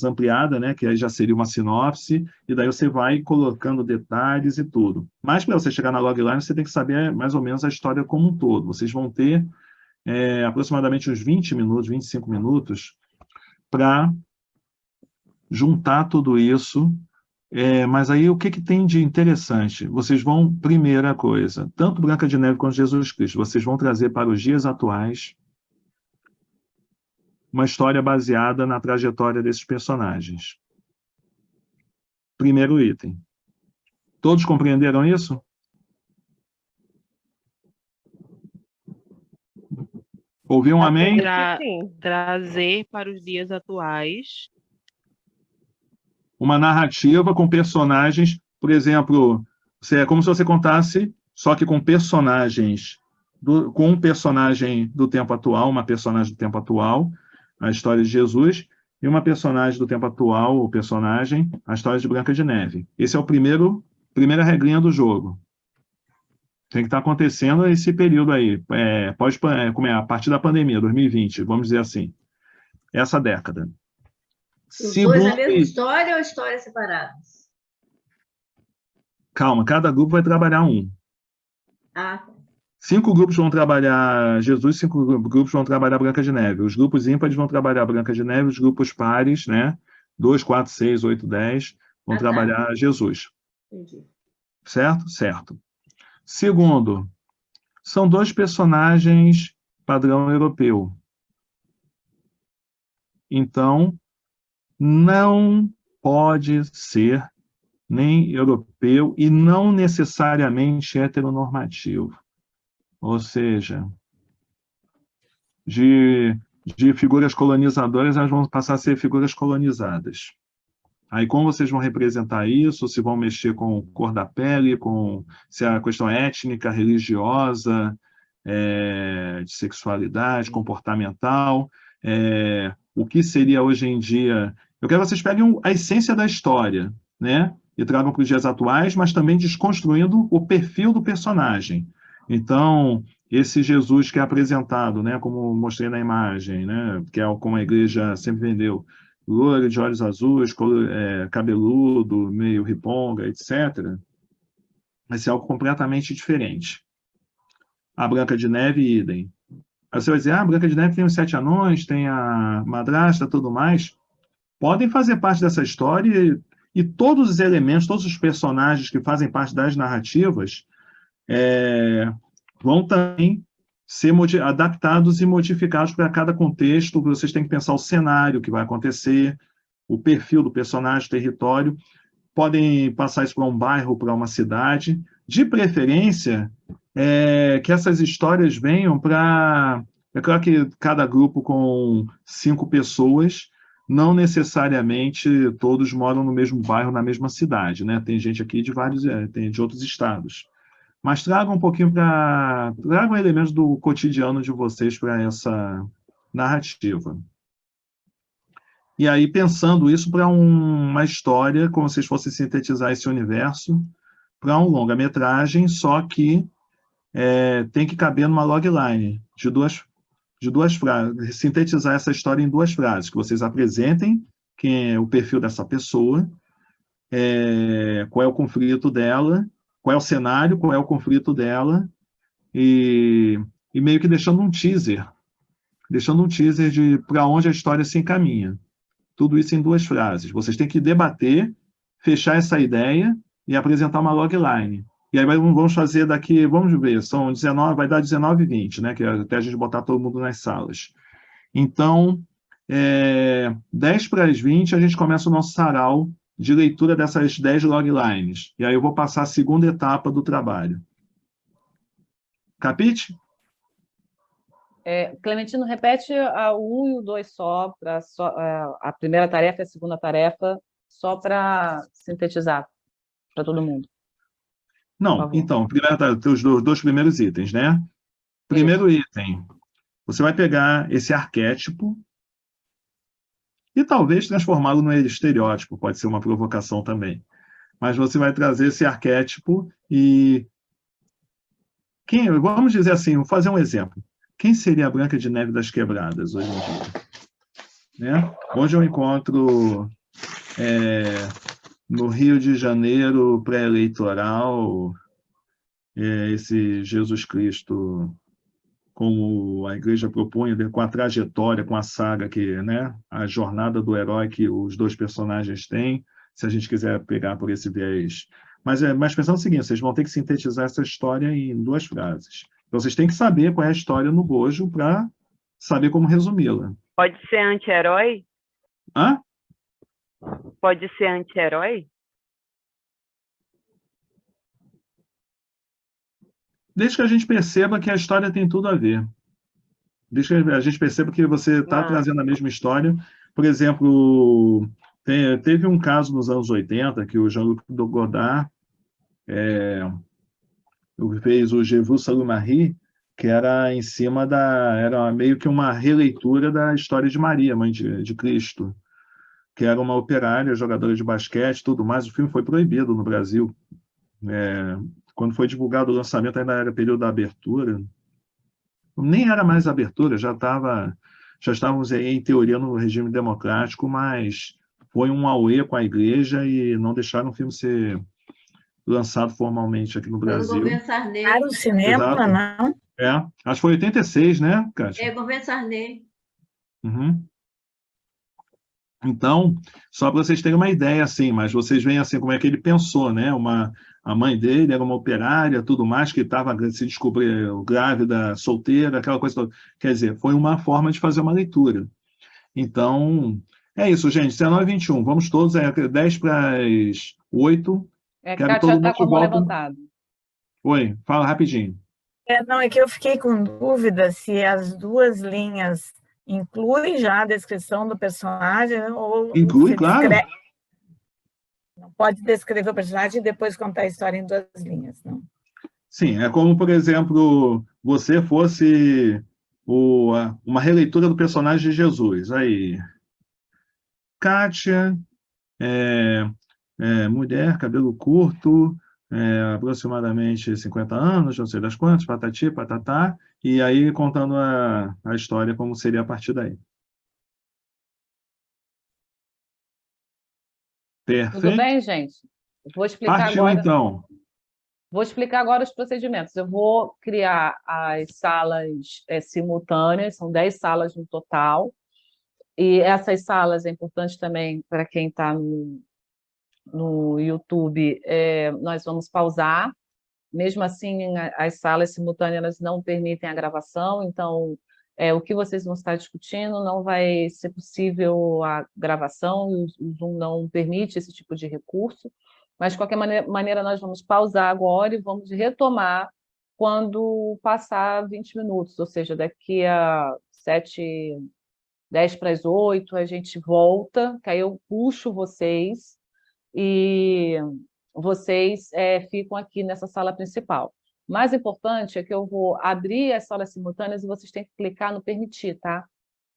Speaker 2: ampliada, né, que aí já seria uma sinopse, e daí você vai colocando detalhes e tudo. Mas para você chegar na logline, você tem que saber mais ou menos a história como um todo. Vocês vão ter aproximadamente uns 20 minutos, 25 minutos, para juntar tudo isso. Mas aí o que tem de interessante? Vocês vão, primeira coisa, tanto Branca de Neve quanto Jesus Cristo, vocês vão trazer para os dias atuais uma história baseada na trajetória desses personagens. Primeiro item. Todos compreenderam isso? Ouviu um amém?
Speaker 4: Sim.
Speaker 8: Trazer para os dias atuais.
Speaker 2: Uma narrativa com personagens, por exemplo, é como se você contasse, só que com personagens, com um personagem do tempo atual, uma personagem do tempo atual, a história de Jesus, e uma personagem do tempo atual, o personagem, a história de Branca de Neve. Esse é primeira regrinha do jogo. Tem que estar acontecendo esse período aí, a partir da pandemia, 2020, vamos dizer assim, essa década.
Speaker 3: Os dois a mesma história ou histórias separadas?
Speaker 2: Calma, cada grupo vai trabalhar um.
Speaker 3: Ah, tá.
Speaker 2: 5 grupos vão trabalhar Jesus, 5 grupos vão trabalhar Branca de Neve. Os grupos ímpares vão trabalhar Branca de Neve, os grupos pares, né? 2, 4, 6, 8, 10, vão trabalhar Jesus.
Speaker 3: Entendi.
Speaker 2: Certo? Certo. Segundo, são 2 personagens padrão europeu. Então, não pode ser nem europeu e não necessariamente heteronormativo. Ou seja, de figuras colonizadoras, elas vão passar a ser figuras colonizadas. Aí, como vocês vão representar isso, se vão mexer com cor da pele, se a questão étnica, religiosa, de sexualidade, comportamental, o que seria hoje em dia... Eu quero que vocês peguem a essência da história, né? E tragam para os dias atuais, mas também desconstruindo o perfil do personagem. Então, esse Jesus que é apresentado, né, como mostrei na imagem, né, que é como a igreja sempre vendeu, loiro de olhos azuis, cabeludo, meio riponga, etc., vai ser algo completamente diferente. A Branca de Neve, idem. Aí você vai dizer, a Branca de Neve tem os 7 anões, tem a madrasta, tudo mais. Podem fazer parte dessa história e todos os elementos, todos os personagens que fazem parte das narrativas vão também ser adaptados e modificados para cada contexto. Vocês têm que pensar o cenário que vai acontecer, o perfil do personagem, território. Podem passar isso para um bairro, para uma cidade. De preferência, que essas histórias venham para... É claro que cada grupo com 5 pessoas, não necessariamente todos moram no mesmo bairro, na mesma cidade, né? Tem gente aqui tem de outros estados. Mas tragam um pouquinho tragam elementos do cotidiano de vocês para essa narrativa. E aí, pensando isso para uma história, como se vocês fossem sintetizar esse universo, para um longa-metragem, só que tem que caber numa logline de duas frases, sintetizar essa história em 2 frases, que vocês apresentem quem é o perfil dessa pessoa, qual é o conflito dela, qual é o cenário, qual é o conflito dela, e meio que deixando um teaser de para onde a história se encaminha. Tudo isso em 2 frases. Vocês têm que debater, fechar essa ideia e apresentar uma logline. E aí vamos fazer daqui, vamos ver, são 19, vai dar 19h20, né? Que é até a gente botar todo mundo nas salas. Então, 10 para as 20, a gente começa o nosso sarau de leitura dessas 10 loglines. E aí eu vou passar a segunda etapa do trabalho. Capite?
Speaker 1: Clementino, repete o 1 e o 2 só, a primeira tarefa e a segunda tarefa, só para sintetizar para todo mundo.
Speaker 2: Não, então, os dois primeiros itens, né? Primeiro item, você vai pegar esse arquétipo e talvez transformá-lo num estereótipo, pode ser uma provocação também. Mas você vai trazer esse arquétipo e... vamos dizer assim, vou fazer um exemplo. Quem seria a Branca de Neve das Quebradas hoje em dia? Né? Hoje eu encontro no Rio de Janeiro pré-eleitoral esse Jesus Cristo, como a igreja propõe, com a trajetória, com a saga, né, a jornada do herói que os dois personagens têm, se a gente quiser pegar por esse viés. Mas pensando o seguinte, vocês vão ter que sintetizar essa história em 2 frases. Então, vocês têm que saber qual é a história no bojo para saber como resumi-la.
Speaker 9: Pode ser anti-herói?
Speaker 2: Hã?
Speaker 9: Pode ser anti-herói?
Speaker 2: Desde que a gente perceba que a história tem tudo a ver. Desde que a gente perceba que você está trazendo a mesma história. Por exemplo, teve um caso nos anos 80 que o Jean-Luc Godard fez o Je vous salue Marie, que era em cima era meio que uma releitura da história de Maria, mãe de Cristo, que era uma operária, jogadora de basquete, tudo mais. O filme foi proibido no Brasil. Quando foi divulgado o lançamento, ainda era período da abertura. Nem era mais abertura, já estávamos em teoria no regime democrático, mas foi um auê com a igreja e não deixaram o filme ser lançado formalmente aqui no Brasil.
Speaker 3: Pelo governo Sarney.
Speaker 7: Ah, no cinema,
Speaker 2: Exato.
Speaker 7: não?
Speaker 2: Acho que foi 86, né, Kátia?
Speaker 3: Governo Sarney.
Speaker 2: Uhum. Então, só para vocês terem uma ideia, assim, mas vocês veem assim como é que ele pensou, né? A mãe dele era uma operária, tudo mais, que se descobriu grávida, solteira, aquela coisa toda. Quer dizer, foi uma forma de fazer uma leitura. Então, é isso, gente. 19h21, vamos todos, 10 para as 8. Quero
Speaker 1: Kátia
Speaker 2: todo mundo
Speaker 1: está
Speaker 2: de
Speaker 1: com a mão
Speaker 2: volta.
Speaker 1: levantada.
Speaker 2: Oi, fala rapidinho.
Speaker 7: Não, é que eu fiquei com dúvida se as 2 linhas incluem já a descrição do personagem ou
Speaker 2: Inclui,
Speaker 7: se
Speaker 2: claro.
Speaker 7: Não pode descrever o personagem e depois contar a história em 2 linhas, não?
Speaker 2: Sim, é como, por exemplo, você fosse uma releitura do personagem de Jesus. Aí, Kátia, mulher, cabelo curto, aproximadamente 50 anos, não sei das quantas, patati, patatá, e aí contando a história como seria a partir daí. Perfeito?
Speaker 1: Tudo bem, gente? Vou explicar
Speaker 2: Partiu,
Speaker 1: agora.
Speaker 2: então.
Speaker 1: Vou explicar agora os procedimentos. Eu vou criar as salas simultâneas, são 10 salas no total. E essas salas é importante também para quem está no YouTube, nós vamos pausar. Mesmo assim, as salas simultâneas não permitem a gravação, então o que vocês vão estar discutindo não vai ser possível a gravação, o Zoom não permite esse tipo de recurso. Mas, de qualquer maneira, nós vamos pausar agora e vamos retomar quando passar 20 minutos, ou seja, daqui a 10 para as 8, a gente volta, que aí eu puxo vocês e vocês ficam aqui nessa sala principal. O mais importante é que eu vou abrir as salas simultâneas e vocês têm que clicar no permitir, tá?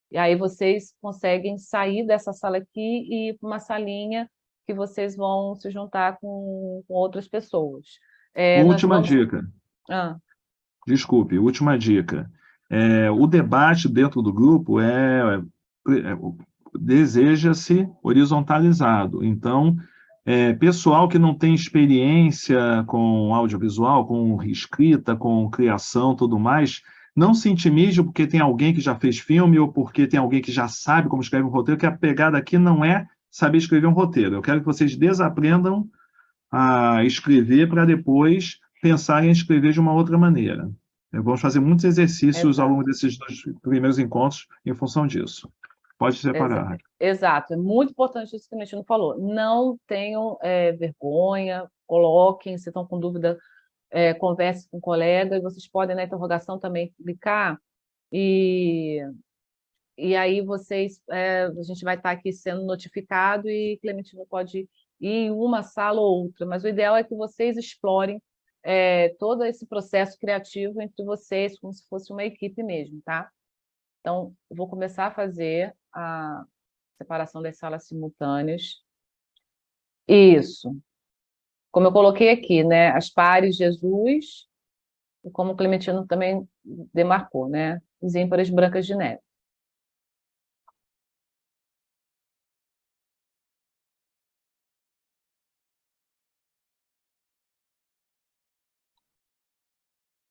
Speaker 1: E aí vocês conseguem sair dessa sala aqui e ir para uma salinha que vocês vão se juntar com outras pessoas.
Speaker 2: Última dica. Desculpe, última dica. O debate dentro do grupo deseja-se horizontalizado. Então, pessoal que não tem experiência com audiovisual, com escrita, com criação, tudo mais, não se intimide porque tem alguém que já fez filme ou porque tem alguém que já sabe como escreve um roteiro, que a pegada aqui não é saber escrever um roteiro. Eu quero que vocês desaprendam a escrever para depois pensar em escrever de uma outra maneira. Vamos fazer muitos exercícios ao
Speaker 1: Exato.
Speaker 2: longo desses 2 primeiros encontros em função disso. Pode separar, Raquel.
Speaker 1: Exato, é muito importante isso que o Clementino falou. Não tenham vergonha, coloquem, se estão com dúvida, converse com o colega, e vocês podem, na interrogação, também clicar, e aí a gente vai estar aqui sendo notificado, e Clementino pode ir em uma sala ou outra, mas o ideal é que vocês explorem todo esse processo criativo entre vocês, como se fosse uma equipe mesmo, tá? Então, eu vou começar a fazer a separação das salas simultâneas. Isso. Como eu coloquei aqui, né? As pares Jesus, e como o Clementino também demarcou, né? Os ímpares Brancas de Neve.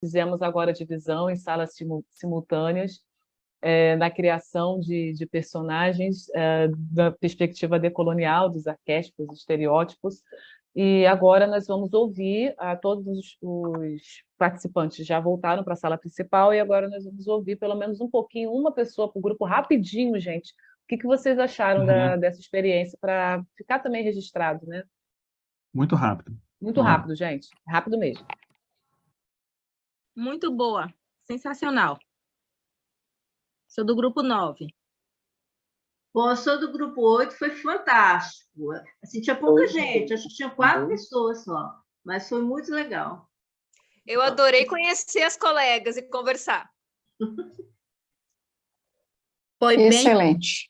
Speaker 1: Fizemos agora a divisão em salas simultâneas, na criação de personagens da perspectiva decolonial, dos arquétipos, dos estereótipos, e agora nós vamos ouvir todos os participantes já voltaram para a sala principal, e agora nós vamos ouvir pelo menos um pouquinho, uma pessoa por grupo, rapidinho, gente. O que vocês acharam dessa experiência, para ficar também registrado, né?
Speaker 2: Muito rápido.
Speaker 1: Muito rápido, gente. Rápido mesmo.
Speaker 10: Muito boa. Sensacional. Sou do grupo 9.
Speaker 3: Bom, eu sou do grupo 8, foi fantástico. Assim, tinha pouca gente, acho que tinha 4 pessoas só, mas foi muito legal.
Speaker 11: Eu adorei conhecer as colegas e conversar.
Speaker 12: Foi
Speaker 13: Excelente.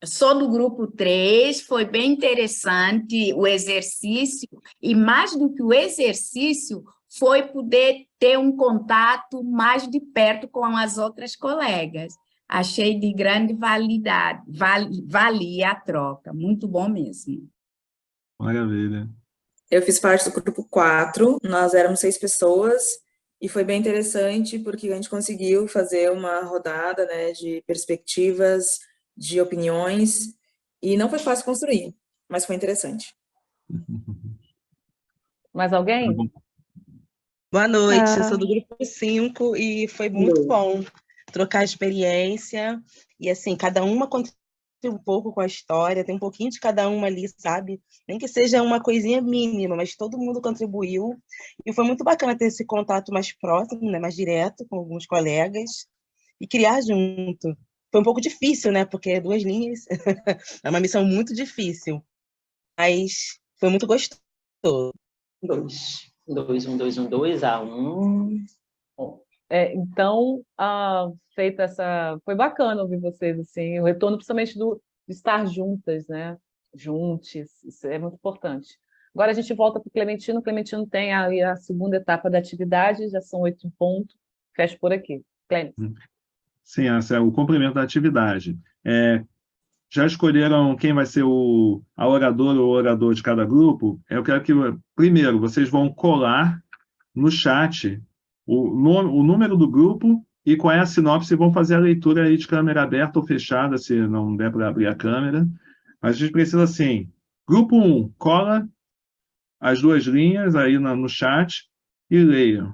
Speaker 12: Sou do grupo 3, foi bem interessante o exercício, e mais do que o exercício, foi poder ter um contato mais de perto com as outras colegas. Achei de grande validade, valia a troca, muito bom mesmo.
Speaker 2: Maravilha.
Speaker 14: Eu fiz parte do grupo 4, nós éramos 6 pessoas, e foi bem interessante porque a gente conseguiu fazer uma rodada, né, de perspectivas, de opiniões, e não foi fácil construir, mas foi interessante.
Speaker 1: Mais alguém?
Speaker 10: Boa noite, eu sou do grupo 5 e foi muito bom trocar experiência, e assim, cada uma contribui um pouco com a história, tem um pouquinho de cada uma ali, sabe? Nem que seja uma coisinha mínima, mas todo mundo contribuiu, e foi muito bacana ter esse contato mais próximo, né, mais direto com alguns colegas, e criar junto. Foi um pouco difícil, né, porque 2 linhas é uma missão muito difícil, mas foi muito gostoso.
Speaker 15: 2, 1, 2, 1, 2, A1.
Speaker 1: Então, feita essa... Foi bacana ouvir vocês, assim, o retorno principalmente de estar juntas, né? Juntos, isso é muito importante. Agora a gente volta para o Clementino. O Clementino tem aí a segunda etapa da atividade, já são 8 em ponto. Fecho por aqui. Clementino.
Speaker 2: Sim, esse é o complemento da atividade. Já escolheram quem vai ser a oradora ou orador de cada grupo? Eu quero que, primeiro, vocês vão colar no chat o número do grupo e qual é a sinopse, e vão fazer a leitura aí de câmera aberta ou fechada, se não der para abrir a câmera. Mas a gente precisa, assim, grupo 1, cola as 2 linhas aí no chat e leia.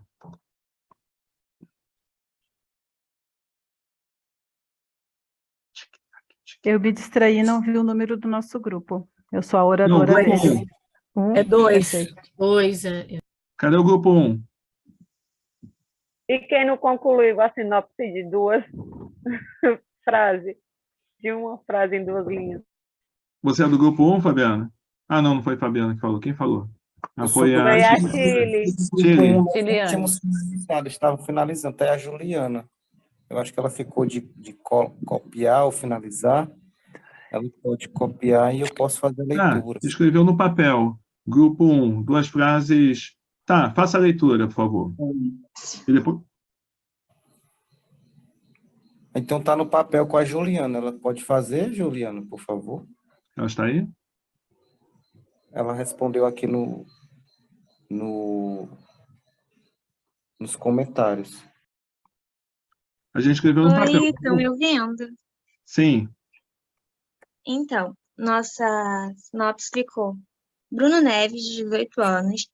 Speaker 16: Eu me distraí e não vi o número do nosso grupo. Eu sou a oradora
Speaker 2: Não, grupo
Speaker 16: dele.
Speaker 2: 1.
Speaker 14: É 2.
Speaker 13: 2.
Speaker 2: Cadê o grupo 1?
Speaker 9: E quem não concluiu a sinopse de 2 frases? De uma frase em 2 linhas.
Speaker 2: Você é do grupo 1, Fabiana? Ah, não foi Fabiana que falou. Quem falou? Foi a
Speaker 9: Chile.
Speaker 17: Tínhamos finalizado, estava finalizando, até a Juliana. Eu acho que ela ficou de copiar ou finalizar. Ela pode copiar e eu posso fazer a leitura.
Speaker 2: Escreveu no papel. Grupo 1, 2 frases. Tá, faça a leitura, por favor. E depois...
Speaker 17: Então está no papel com a Juliana. Ela pode fazer, Juliana, por favor?
Speaker 2: Ela está aí?
Speaker 17: Ela respondeu aqui nos comentários.
Speaker 2: A gente escreveu no papel.
Speaker 18: Oi, estão me ouvindo?
Speaker 2: Sim.
Speaker 18: Então, nossa sinopse ficou: Bruno Neves, de 18 anos,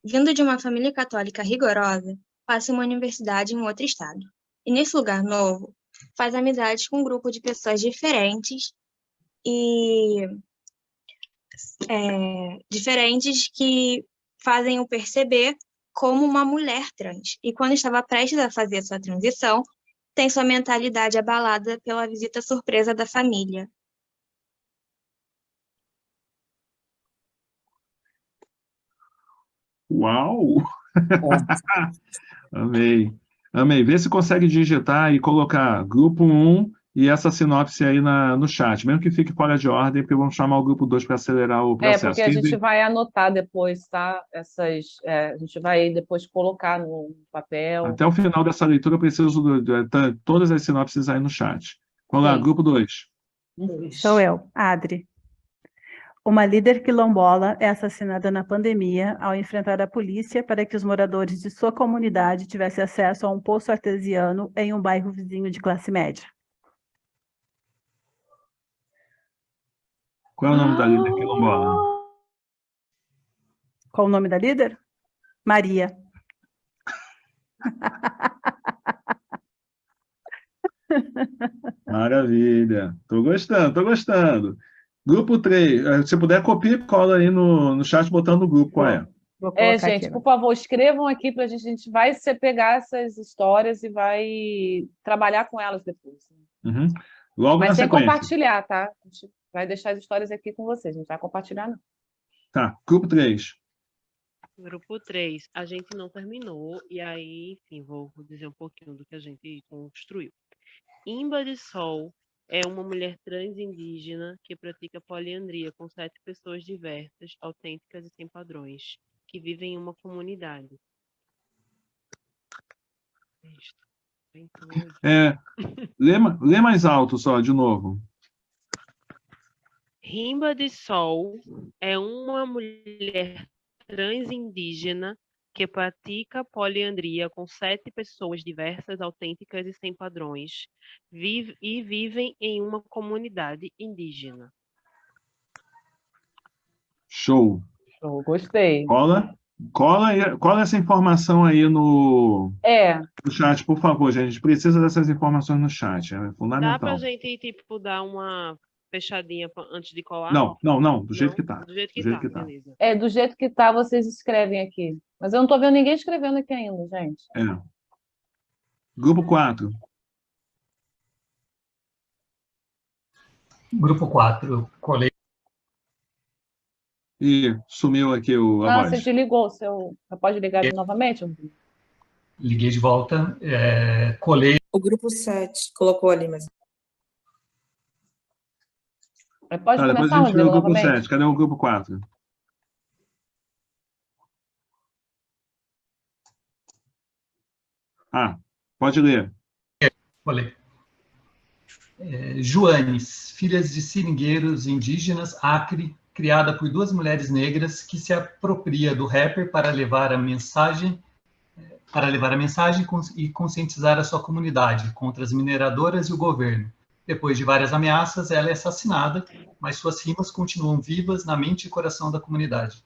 Speaker 13: Vindo de uma família católica rigorosa, passa em uma universidade em outro estado. E nesse lugar novo, faz amizades com um grupo de pessoas diferentes e diferentes que fazem o perceber como uma mulher trans. E quando estava prestes a fazer sua transição, tem sua mentalidade abalada pela visita surpresa da família.
Speaker 2: Uau! Amei. Amei. Vê se consegue digitar e colocar grupo 1 e essa sinopse aí no chat, mesmo que fique fora de ordem, porque vamos chamar o grupo 2 para acelerar o processo.
Speaker 1: Porque a gente vai anotar depois, tá? A gente vai depois colocar no papel.
Speaker 2: Até o final dessa leitura, eu preciso de todas as sinopses aí no chat. Vamos lá, grupo 2.
Speaker 16: Sou eu, Adri. Uma líder quilombola é assassinada na pandemia ao enfrentar a polícia para que os moradores de sua comunidade tivessem acesso a um poço artesiano em um bairro vizinho de classe média.
Speaker 2: Qual é o nome da líder quilombola?
Speaker 16: Qual o nome da líder? Maria.
Speaker 2: Maravilha. Estou gostando, estou gostando. Grupo 3. Se puder, copia e cola aí no chat botando o grupo, qual é?
Speaker 1: Gente, por favor, escrevam aqui para a gente vai pegar essas histórias e vai trabalhar com elas depois.
Speaker 2: Uhum. Logo
Speaker 1: Mas
Speaker 2: na
Speaker 1: sem
Speaker 2: sequência.
Speaker 1: compartilhar, tá? A gente vai deixar as histórias aqui com vocês, a gente não vai compartilhar, não.
Speaker 2: Tá, grupo 3.
Speaker 8: Grupo 3, a gente não terminou, e aí, enfim, vou dizer um pouquinho do que a gente construiu. Imba de Sol é uma mulher trans indígena que pratica poliandria com 7 pessoas diversas, autênticas e sem padrões, que vivem em uma comunidade.
Speaker 2: Lê mais alto só, de novo.
Speaker 8: Rimba de Sol é uma mulher trans indígena que pratica poliandria com 7 pessoas diversas, autênticas e sem padrões, vivem em uma comunidade indígena.
Speaker 2: Show.
Speaker 1: Show, gostei.
Speaker 2: Cola essa informação aí no chat, por favor, gente. A gente precisa dessas informações no chat, é fundamental.
Speaker 8: Dá pra gente, tipo, dar uma fechadinha antes de colar?
Speaker 2: Não, do jeito que tá.
Speaker 8: Do jeito que tá, beleza.
Speaker 1: Do jeito que tá, vocês escrevem aqui. Mas eu não tô vendo ninguém escrevendo aqui ainda, gente.
Speaker 2: Grupo 4.
Speaker 5: Grupo 4, eu colei.
Speaker 2: Ih, sumiu aqui a voz.
Speaker 1: Você desligou. Você pode ligar novamente?
Speaker 5: Liguei de volta, colei.
Speaker 14: O grupo 7 colocou ali, mas...
Speaker 1: Pode começar,
Speaker 2: depois a gente vê o grupo
Speaker 1: novamente?
Speaker 2: 7. Cadê o grupo 4? Pode ler.
Speaker 5: Colei. Joanes, filhas de seringueiros indígenas, Acre, criada por 2 mulheres negras que se apropria do rapper para levar a mensagem e conscientizar a sua comunidade contra as mineradoras e o governo. Depois de várias ameaças, ela é assassinada, mas suas rimas continuam vivas na mente e coração da comunidade.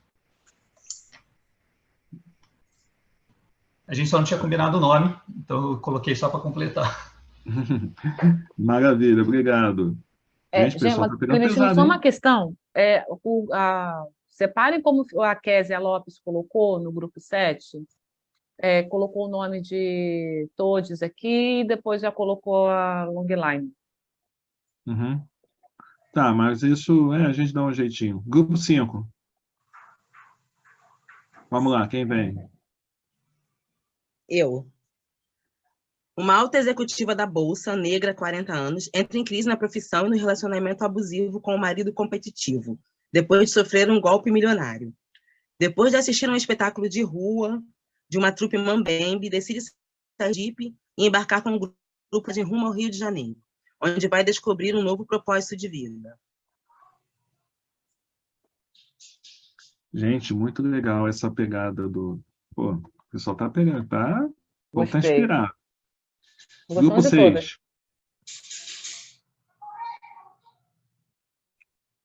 Speaker 5: A gente só não tinha combinado o nome, então eu coloquei só para completar.
Speaker 2: Maravilha, obrigado. Gente, pessoal, tá pegando pesado,
Speaker 1: só
Speaker 2: hein?
Speaker 1: uma questão. Separem como a Kézia Lopes colocou no grupo 7. Colocou o nome de todos aqui e depois já colocou a longline.
Speaker 2: Uhum. Tá, mas isso a gente dá um jeitinho. Grupo 5. Vamos lá, quem vem?
Speaker 10: Eu. Uma alta executiva da Bolsa, negra, 40 anos, entra em crise na profissão e no relacionamento abusivo com o marido competitivo, depois de sofrer um golpe milionário. Depois de assistir a um espetáculo de rua de uma trupe mambembe, decide sair de Jeep e embarcar com um grupo de rumo ao Rio de Janeiro, onde vai descobrir um novo propósito de vida.
Speaker 2: Gente, muito legal essa pegada do... Pô, o pessoal tá pegando, tá? Vou estar
Speaker 1: Gostei.
Speaker 2: inspirado.
Speaker 1: Gostamos
Speaker 2: Grupo
Speaker 1: de
Speaker 2: 6.
Speaker 1: todas.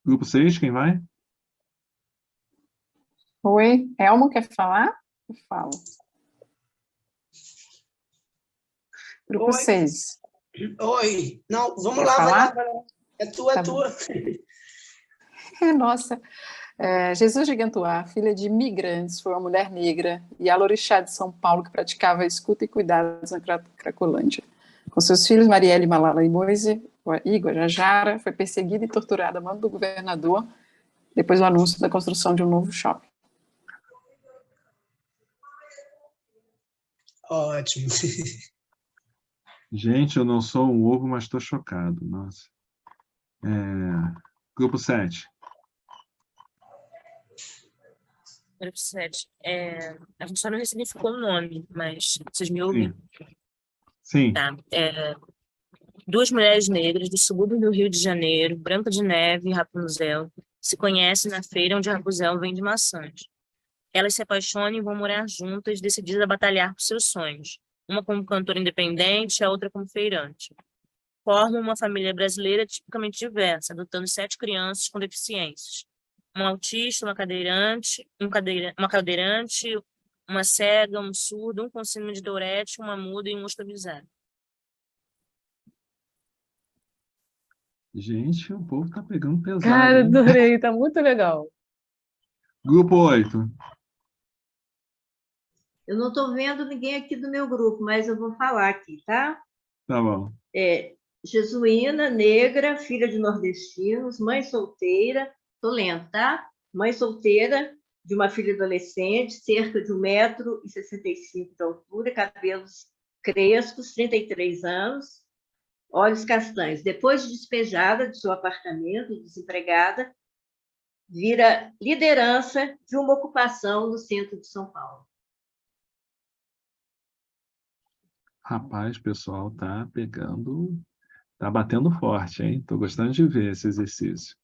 Speaker 2: Grupo 6, quem vai?
Speaker 18: Oi, Elmo quer falar? Eu falo. Grupo 6.
Speaker 19: Oi. Não, vamos
Speaker 18: Quer
Speaker 19: lá,
Speaker 18: falar?
Speaker 19: vai lá. É tua,
Speaker 18: Tá
Speaker 19: é tua.
Speaker 18: Nossa. Jesus de Gantuá, filha de imigrantes, foi uma mulher negra e alorixá de São Paulo que praticava escuta e cuidados na Cracolândia. Com seus filhos Marielle, Malala e Moise, Igor, Jajara, foi perseguida e torturada a mando do governador depois do anúncio da construção de um novo shopping.
Speaker 19: Ótimo.
Speaker 2: Gente, eu não sou um ovo, mas estou chocado. Nossa. Grupo 7.
Speaker 20: Grupo 7. A gente só não ressignificou o nome, mas vocês me ouviram?
Speaker 2: Sim.
Speaker 20: Tá. Duas mulheres negras do subúrbio do Rio de Janeiro, Branca de Neve e Rapunzel, se conhecem na feira onde Rapunzel vende maçãs. Elas se apaixonam e vão morar juntas, decididas a batalhar por seus sonhos. Uma como cantora independente, a outra como feirante. Formam uma família brasileira tipicamente diversa, adotando 7 crianças com deficiências. Um autista, uma cadeirante, uma cega, um surdo, um com síndrome de Tourette, uma muda e um estabilizado.
Speaker 2: Gente, o povo tá pegando pesado.
Speaker 1: Cara,
Speaker 2: hein?
Speaker 1: adorei, tá muito legal.
Speaker 2: Grupo 8.
Speaker 3: Eu não estou vendo ninguém aqui do meu grupo, mas eu vou falar aqui, tá?
Speaker 2: Tá bom.
Speaker 3: Jesuína, negra, filha de nordestinos, mãe solteira, estou lendo, tá? Mãe solteira de uma filha adolescente, cerca de 1,65 m de altura, cabelos crespos, 33 anos, olhos castanhos. Depois de despejada de seu apartamento, desempregada, vira liderança de uma ocupação no centro de São Paulo.
Speaker 2: Rapaz, pessoal, tá batendo forte, hein? Tô gostando de ver esse exercício.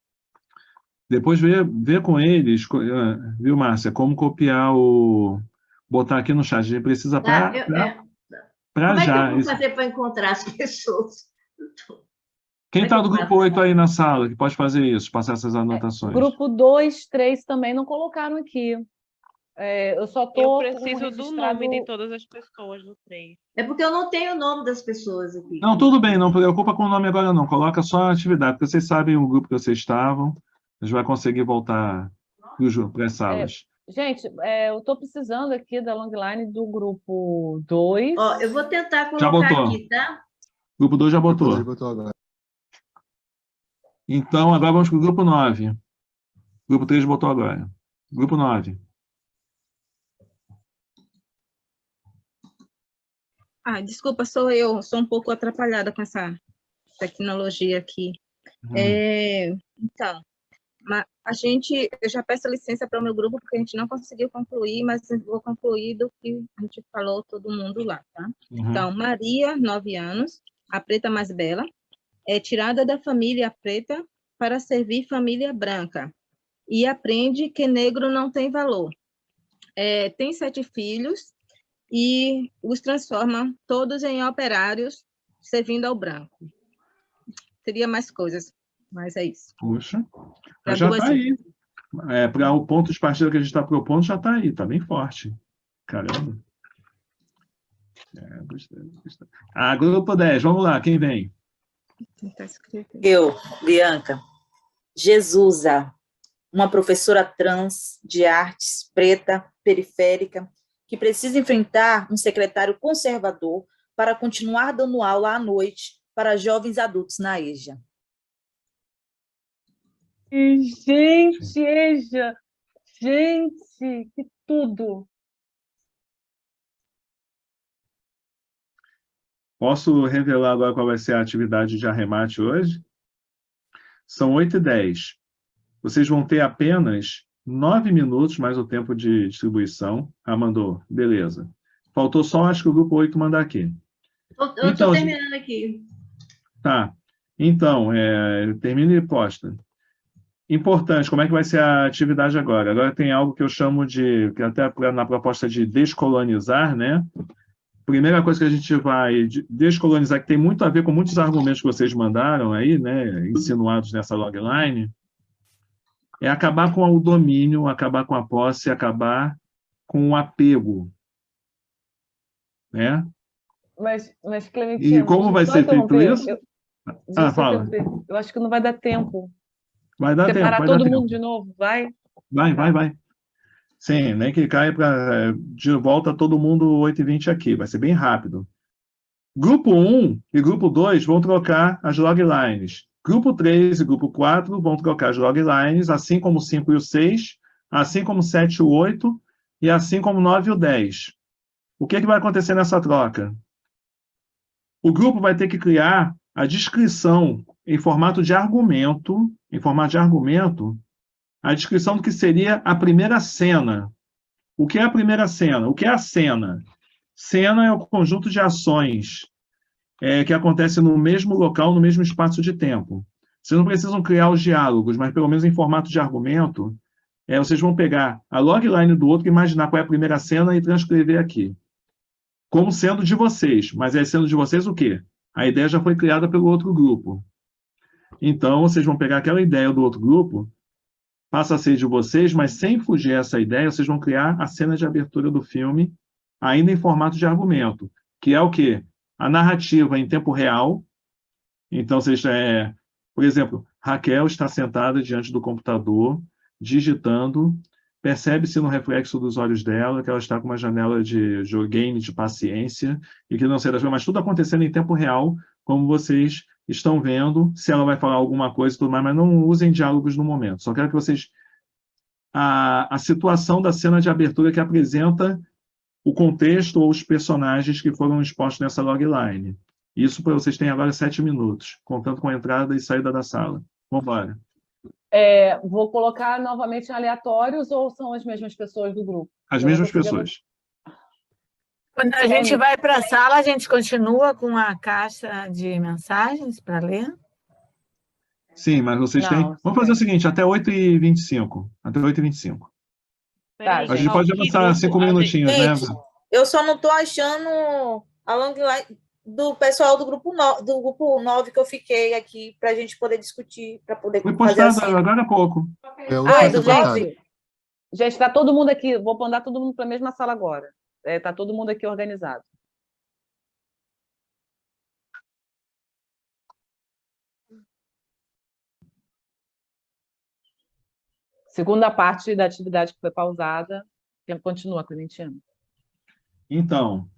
Speaker 2: Depois vê com eles, viu, Márcia, como copiar botar aqui no chat. A gente precisa para
Speaker 3: Como é que
Speaker 2: já.
Speaker 3: eu vou fazer para encontrar as pessoas?
Speaker 2: Quem está do grupo 8 aí na sala que pode fazer isso, passar essas anotações?
Speaker 1: Grupo 2, 3 também não colocaram aqui. Eu só estou.
Speaker 8: Eu preciso do nome de todas as pessoas do 3.
Speaker 3: É porque eu não tenho o nome das pessoas aqui.
Speaker 2: Não, tudo bem, não preocupa com o nome agora não. Coloca só a atividade, porque vocês sabem o grupo que vocês estavam. A gente vai conseguir voltar para as salas.
Speaker 1: Gente, eu estou precisando aqui da longline do grupo 2.
Speaker 3: Eu vou tentar
Speaker 2: Já
Speaker 3: colocar
Speaker 2: botou.
Speaker 3: aqui, tá?
Speaker 2: Grupo 2 já botou.
Speaker 21: Já botou agora.
Speaker 2: Então, agora vamos para o grupo 9. Grupo 3 botou agora. Grupo 9.
Speaker 6: Desculpa, sou eu. Sou um pouco atrapalhada com essa tecnologia aqui. Então, eu já peço licença para o meu grupo, porque a gente não conseguiu concluir, mas eu vou concluir do que a gente falou todo mundo lá, tá? Então, Maria, 9 anos, a preta mais bela, é tirada da família preta para servir família branca e aprende que negro não tem valor. Tem 7 filhos e os transforma todos em operários servindo ao branco. Teria mais coisas, mas é isso.
Speaker 2: Puxa, já está aí. Para o ponto de partida que a gente está propondo, já está aí, está bem forte. Caramba. Gostei. Grupo 10, vamos lá, quem vem?
Speaker 22: Eu, Bianca. Jesusa, uma professora trans de artes, preta, periférica, que precisa enfrentar um secretário conservador para continuar dando aula à noite para jovens adultos na EJA.
Speaker 1: Gente, EJA! Gente, que tudo!
Speaker 2: Posso revelar agora qual vai ser a atividade de arremate hoje? São 8h10. Vocês vão ter apenas 9 minutos mais o tempo de distribuição. Mandou. Beleza. Faltou só, acho que o grupo 8 mandar aqui.
Speaker 3: Eu estou terminando aqui.
Speaker 2: Tá. Então, termina e posta. Importante, como é que vai ser a atividade agora? Agora tem algo que eu chamo de, que até na proposta de descolonizar, né? Primeira coisa que a gente vai descolonizar, que tem muito a ver com muitos argumentos que vocês mandaram aí, né, insinuados nessa logline, é acabar com o domínio, acabar com a posse, acabar com o apego, né?
Speaker 1: Mas
Speaker 2: E
Speaker 1: Clementina,
Speaker 2: como vai
Speaker 1: só
Speaker 2: ser feito
Speaker 1: interromper,
Speaker 2: isso?
Speaker 1: deixa eu só
Speaker 2: Fala.
Speaker 1: interromper. Eu acho que não vai dar tempo.
Speaker 2: Vai dar tempo,
Speaker 1: Separar
Speaker 2: vai dar
Speaker 1: todo
Speaker 2: tempo.
Speaker 1: mundo de novo, vai?
Speaker 2: Vai. Sim, nem que caia de volta todo mundo 8h20 aqui, vai ser bem rápido. Grupo 1 e Grupo 2 vão trocar as loglines. Grupo 3 e Grupo 4 vão trocar as loglines, assim como o 5 e o 6, assim como o 7 e o 8, e assim como o 9 e o 10. O que vai acontecer nessa troca? O grupo vai ter que criar a descrição em formato de argumento, a descrição do que seria a primeira cena. O que é a primeira cena? O que é a cena? Cena é o conjunto de ações que acontece no mesmo local, no mesmo espaço de tempo. Vocês não precisam criar os diálogos, mas pelo menos em formato de argumento, vocês vão pegar a logline do outro, imaginar qual é a primeira cena e transcrever aqui. Como sendo de vocês. Mas sendo de vocês o quê? A ideia já foi criada pelo outro grupo. Então, vocês vão pegar aquela ideia do outro grupo, passa a ser de vocês, mas sem fugir essa ideia, vocês vão criar a cena de abertura do filme, ainda em formato de argumento, que é o quê? A narrativa em tempo real. Então, por exemplo, Raquel está sentada diante do computador, digitando, percebe-se no reflexo dos olhos dela que ela está com uma janela de game de paciência, e que não sei das coisas, mas tudo acontecendo em tempo real, como vocês estão vendo, se ela vai falar alguma coisa e tudo mais, mas não usem diálogos no momento. Só quero que vocês... A situação da cena de abertura que apresenta o contexto ou os personagens que foram expostos nessa logline. Isso para vocês têm agora 7 minutos, contando com a entrada e saída da sala. Vamos embora.
Speaker 1: Vou colocar novamente em aleatórios ou são as mesmas pessoas do grupo?
Speaker 2: As mesmas pessoas.
Speaker 7: Quando a gente vai para a sala, a gente continua com a caixa de mensagens para ler?
Speaker 2: Sim, mas vocês têm... Vamos fazer o seguinte, até 8h25. Até 8h25.
Speaker 1: Tá,
Speaker 2: a gente pode avançar 5 minutinhos, né?
Speaker 22: Eu só não estou achando a long line do pessoal do grupo 9 que eu fiquei aqui para a gente poder discutir, para poder
Speaker 2: Foi
Speaker 22: fazer
Speaker 2: postado
Speaker 22: assim.
Speaker 2: agora há pouco.
Speaker 1: Já está todo mundo aqui. Vou mandar todo mundo para a mesma sala agora. Está todo mundo aqui organizado. Segunda parte da atividade que foi pausada. Continua, Clementina.
Speaker 2: Então,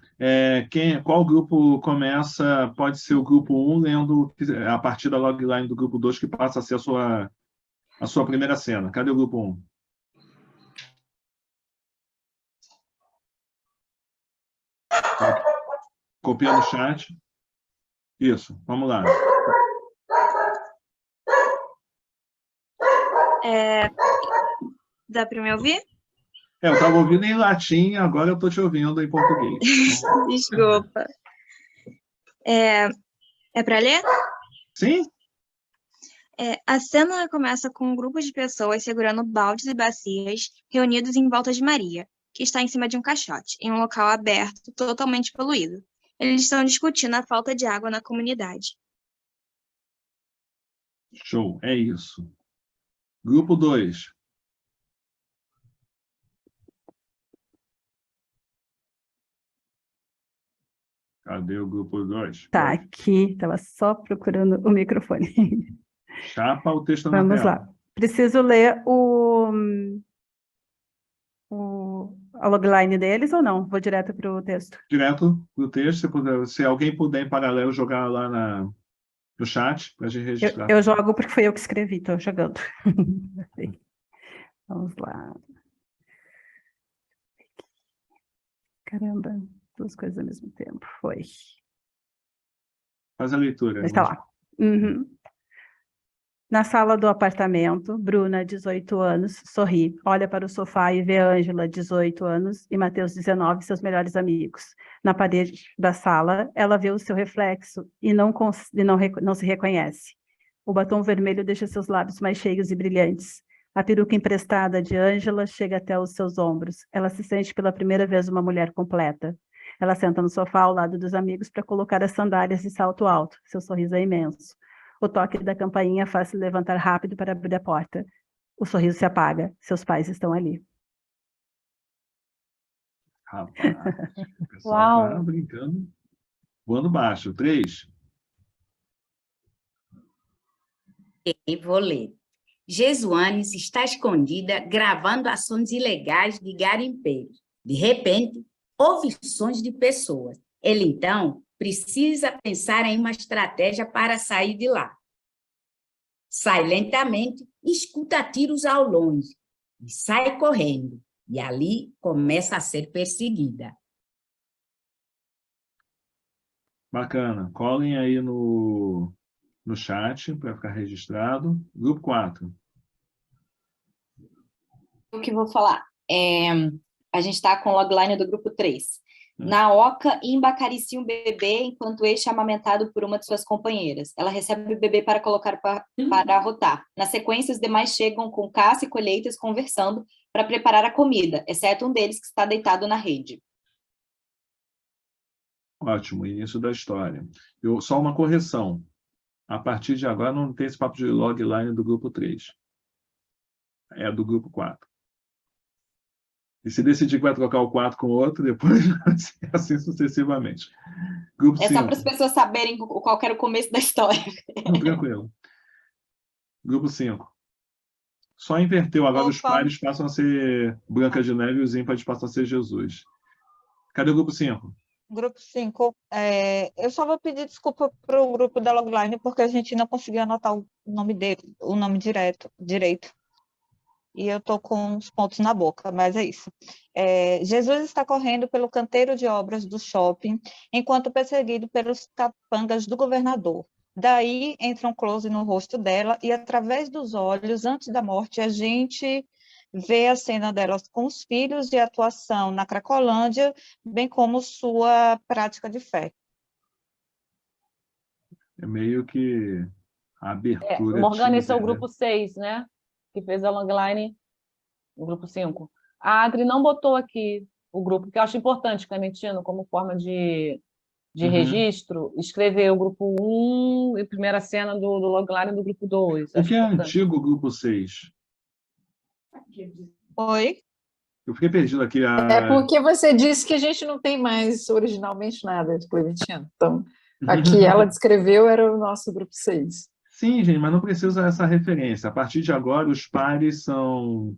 Speaker 2: qual grupo começa? Pode ser o grupo 1, lendo a partir da logline do grupo 2, que passa a ser a sua primeira cena. Cadê o grupo 1? Copia no chat. Isso, vamos lá.
Speaker 13: Dá para me ouvir?
Speaker 2: Eu estava ouvindo em latim, agora eu estou te ouvindo em português.
Speaker 13: Desculpa. É para ler?
Speaker 2: Sim.
Speaker 13: A cena começa com um grupo de pessoas segurando baldes e bacias reunidos em volta de Maria, que está em cima de um caixote, em um local aberto, totalmente poluído. Eles estão discutindo a falta de água na comunidade.
Speaker 2: Show, é isso. Grupo 2. Cadê o grupo 2?
Speaker 16: Tá, aqui, estava só procurando o microfone.
Speaker 2: Chapa o texto na
Speaker 16: Vamos
Speaker 2: tela.
Speaker 16: lá. Preciso ler a logline deles ou não? Vou direto para o texto.
Speaker 2: Direto para o texto, se alguém puder em paralelo jogar lá no chat, para a gente registrar.
Speaker 16: Eu jogo porque foi eu que escrevi, estou jogando. Vamos lá. Caramba, 2 coisas ao mesmo tempo. Foi.
Speaker 2: Faz a leitura.
Speaker 16: Está lá. Uhum. Na sala do apartamento, Bruna, 18 anos, sorri, olha para o sofá e vê Ângela, 18 anos, e Mateus, 19, seus melhores amigos. Na parede da sala, ela vê o seu reflexo e não se reconhece. O batom vermelho deixa seus lábios mais cheios e brilhantes. A peruca emprestada de Ângela chega até os seus ombros. Ela se sente pela primeira vez uma mulher completa. Ela senta no sofá ao lado dos amigos para colocar as sandálias de salto alto. Seu sorriso é imenso. O toque da campainha faz-se levantar rápido para abrir a porta. O sorriso se apaga. Seus pais estão ali.
Speaker 2: Rapaz, o pessoal está
Speaker 1: Uau!
Speaker 2: brincando, voando baixo. 3.
Speaker 12: E vou ler. Jesuanes está escondida gravando ações ilegais de garimpeiro. De repente, houve sons de pessoas. Ele, então, precisa pensar em uma estratégia para sair de lá. Sai lentamente e escuta tiros ao longe. E sai correndo. E ali começa a ser perseguida.
Speaker 2: Bacana. Colhem aí no chat para ficar registrado. Grupo 4.
Speaker 4: O que vou falar? A gente está com o logline do grupo 3. Naoka Imba acaricia um bebê enquanto este é amamentado por uma de suas companheiras. Ela recebe o bebê para colocar para arrotar. Na sequência, os demais chegam com caça e colheitas conversando para preparar a comida, exceto um deles que está deitado na rede.
Speaker 2: Ótimo, início da história. Só uma correção. A partir de agora não tem esse papo de logline do grupo 3. É do grupo 4. E se decidir que vai trocar o 4 com o outro, depois vai ser assim sucessivamente. Grupo 5.
Speaker 4: Só para as pessoas saberem qual era o começo da história.
Speaker 2: Não, tranquilo. Grupo 5. Só inverteu. Agora os pares passam a ser Branca de Neve e os ímpares passam a ser Jesus. Cadê o grupo 5?
Speaker 6: Grupo 5. Eu só vou pedir desculpa para o grupo da logline, porque a gente não conseguiu anotar o nome dele, o nome direito. E eu estou com uns pontos na boca, mas é isso. Jesus está correndo pelo canteiro de obras do shopping, enquanto perseguido pelos capangas do governador. Daí entra um close no rosto dela e, através dos olhos, antes da morte, a gente vê a cena delas com os filhos e a atuação na Cracolândia, bem como sua prática de fé.
Speaker 2: É meio que a abertura.
Speaker 1: Morgana, esse é o grupo 6, né? Que fez a logline, o grupo 5. A Adri não botou aqui o grupo, que eu acho importante, Clementino, como forma de registro, escrever o grupo 1 e primeira cena do logline do grupo 2.
Speaker 2: O que é antigo grupo 6?
Speaker 6: Oi?
Speaker 2: Eu fiquei perdido aqui.
Speaker 18: É porque você disse que a gente não tem mais originalmente nada de Clementino. Então, aqui ela descreveu, era o nosso grupo 6.
Speaker 2: Sim, gente, mas não precisa essa referência. A partir de agora, os pares são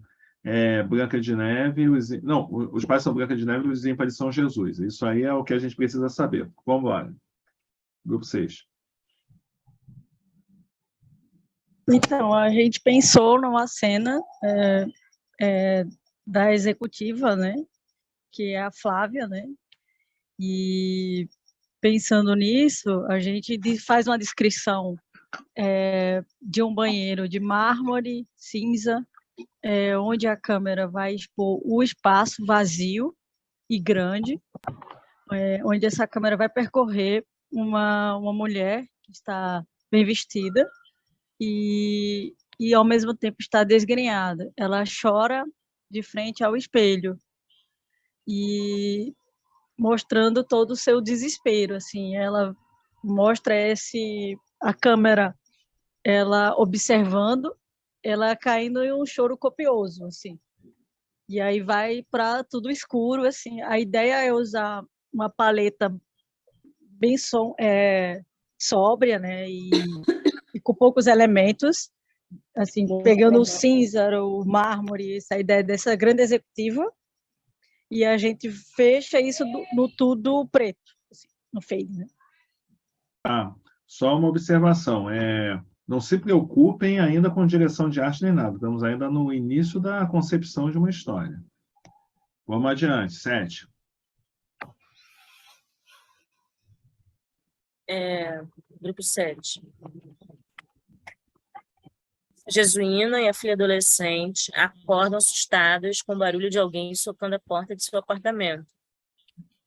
Speaker 2: Branca de Neve. Os pares são Branca de Neve e os ímpares são Jesus. Isso aí é o que a gente precisa saber. Vamos embora. Grupo 6.
Speaker 21: Então, a gente pensou numa cena da executiva, né? Que é a Flávia, né? E pensando nisso, a gente faz uma descrição de um banheiro de mármore cinza, onde a câmera vai expor o espaço vazio e grande, onde essa câmera vai percorrer uma mulher que está bem vestida e ao mesmo tempo está desgrenhada. Ela chora de frente ao espelho e mostrando todo o seu desespero, assim. Ela mostra a câmera, ela observando, ela caindo em um choro copioso, assim. E aí vai para tudo escuro, assim. A ideia é usar uma paleta bem sóbria, né? E com poucos elementos, assim, pegando o cinza, o mármore, essa ideia dessa grande executiva, e a gente fecha isso no tudo preto, assim, no fade, né?
Speaker 2: Só uma observação. Não se preocupem ainda com direção de arte nem nada. Estamos ainda no início da concepção de uma história. Vamos adiante. 7.
Speaker 20: Grupo 7. Jesuína e a filha adolescente acordam assustadas com o barulho de alguém socando a porta de seu apartamento.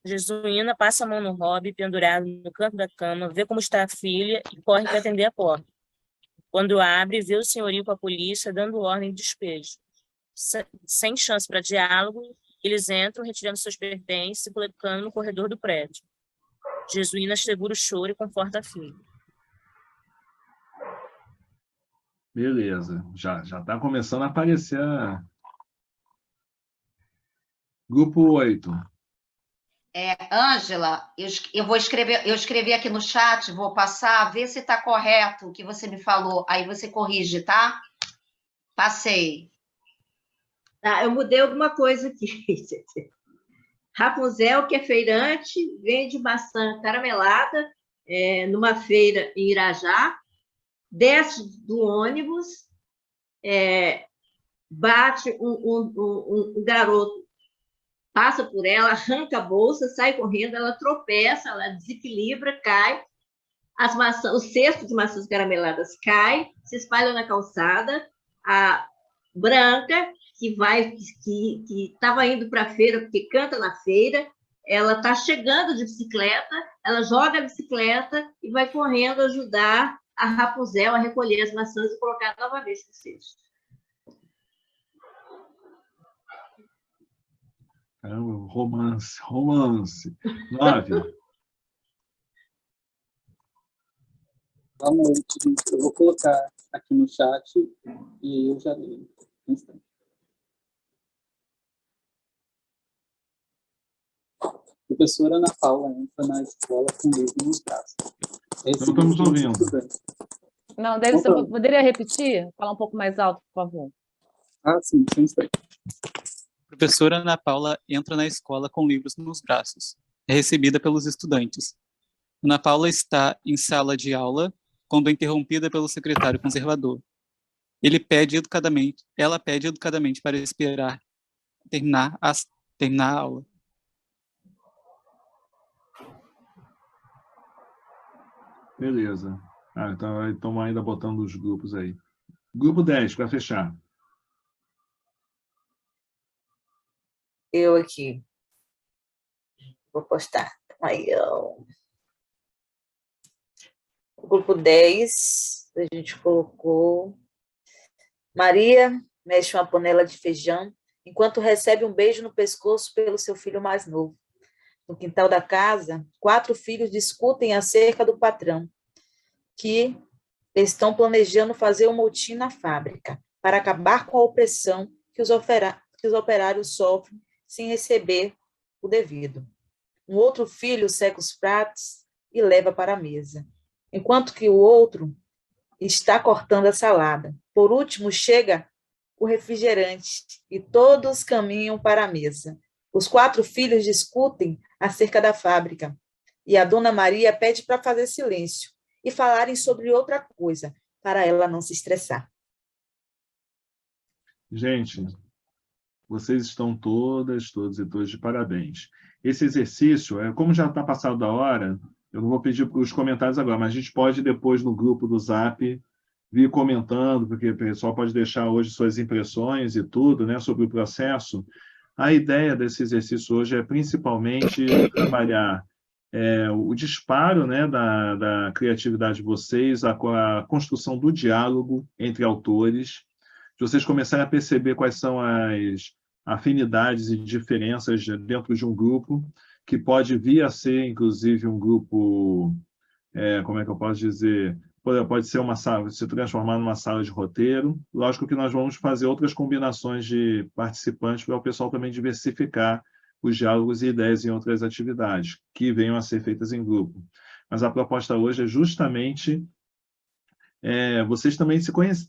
Speaker 20: Jesuína passa a mão no hobby pendurado no canto da cama, vê como está a filha e corre para atender a porta. Quando abre, vê o senhorio com a polícia dando ordem de despejo. Sem chance para diálogo, eles entram retirando seus pertences e colocando no corredor do prédio. Jesuína segura o choro e conforta a filha.
Speaker 2: Beleza, já está começando a aparecer Grupo 8.
Speaker 11: Ângela, eu escrevi aqui no chat, vou passar, ver se está correto o que você me falou, aí você corrige, tá? Passei.
Speaker 3: Tá, eu mudei alguma coisa aqui. Rapunzel, que é feirante, vende maçã caramelada numa feira em Irajá, desce do ônibus, bate um garoto, passa por ela, arranca a bolsa, sai correndo, ela tropeça, ela desequilibra, cai, o cesto de maçãs carameladas cai, se espalha na calçada, a Branca, que estava indo para a feira, porque canta na feira, ela está chegando de bicicleta, ela joga a bicicleta e vai correndo ajudar a Rapunzel a recolher as maçãs e colocar novamente no cesto.
Speaker 2: Romance. 9.
Speaker 15: Boa noite, gente. Eu vou colocar aqui no chat e eu já leio. Professora Ana Paula entra na escola com livro nos braços.
Speaker 2: Não estamos ouvindo.
Speaker 1: Não, David, você poderia repetir? Falar um pouco mais alto, por favor.
Speaker 15: Sim, sim. Professora Ana Paula entra na escola com livros nos braços. É recebida pelos estudantes. Ana Paula está em sala de aula quando é interrompida pelo secretário conservador. Ela pede educadamente para esperar terminar a aula.
Speaker 2: Beleza. Então estamos ainda botando os grupos aí. Grupo 10, para fechar.
Speaker 22: Eu aqui. Vou postar. Aí, o grupo 10, a gente colocou... Maria mexe uma panela de feijão, enquanto recebe um beijo no pescoço pelo seu filho mais novo. No quintal da casa, 4 filhos discutem acerca do patrão, que estão planejando fazer um motim na fábrica, para acabar com a opressão que os operários sofrem sem receber o devido. Um outro filho seca os pratos e leva para a mesa, enquanto que o outro está cortando a salada. Por último, chega o refrigerante e todos caminham para a mesa. Os 4 filhos discutem acerca da fábrica e a dona Maria pede para fazer silêncio e falarem sobre outra coisa, para ela não se estressar.
Speaker 2: Gente, vocês estão todas e todos de parabéns. Esse exercício, como já está passado da hora, eu não vou pedir os comentários agora, mas a gente pode depois no grupo do Zap vir comentando, porque o pessoal pode deixar hoje suas impressões e tudo, né, sobre o processo. A ideia desse exercício hoje é principalmente trabalhar o disparo, né, da criatividade de vocês, a construção do diálogo entre autores, de vocês começarem a perceber quais são as afinidades e diferenças dentro de um grupo, que pode vir a ser, inclusive, um grupo, como é que eu posso dizer, pode ser uma sala, se transformar numa sala de roteiro. Lógico que nós vamos fazer outras combinações de participantes para o pessoal também diversificar os diálogos e ideias em outras atividades que venham a ser feitas em grupo. Mas a proposta hoje é justamente vocês também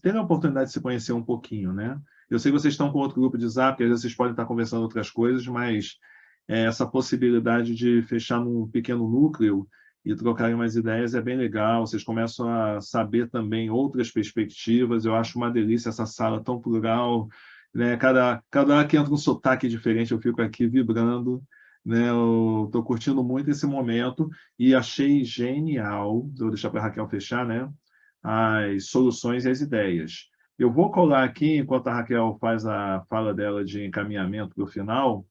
Speaker 2: terem a oportunidade de se conhecer um pouquinho, né? Eu sei que vocês estão com outro grupo de Zap, às vezes vocês podem estar conversando outras coisas, mas essa possibilidade de fechar num pequeno núcleo e trocarem mais ideias é bem legal, vocês começam a saber também outras perspectivas. Eu acho uma delícia essa sala tão plural, né? Cada hora que entra um sotaque diferente, eu fico aqui vibrando, né? Eu estou curtindo muito esse momento e achei genial, vou deixar para a Raquel fechar, né? As soluções e as ideias. Eu vou colar aqui, enquanto a Raquel faz a fala dela de encaminhamento para o final,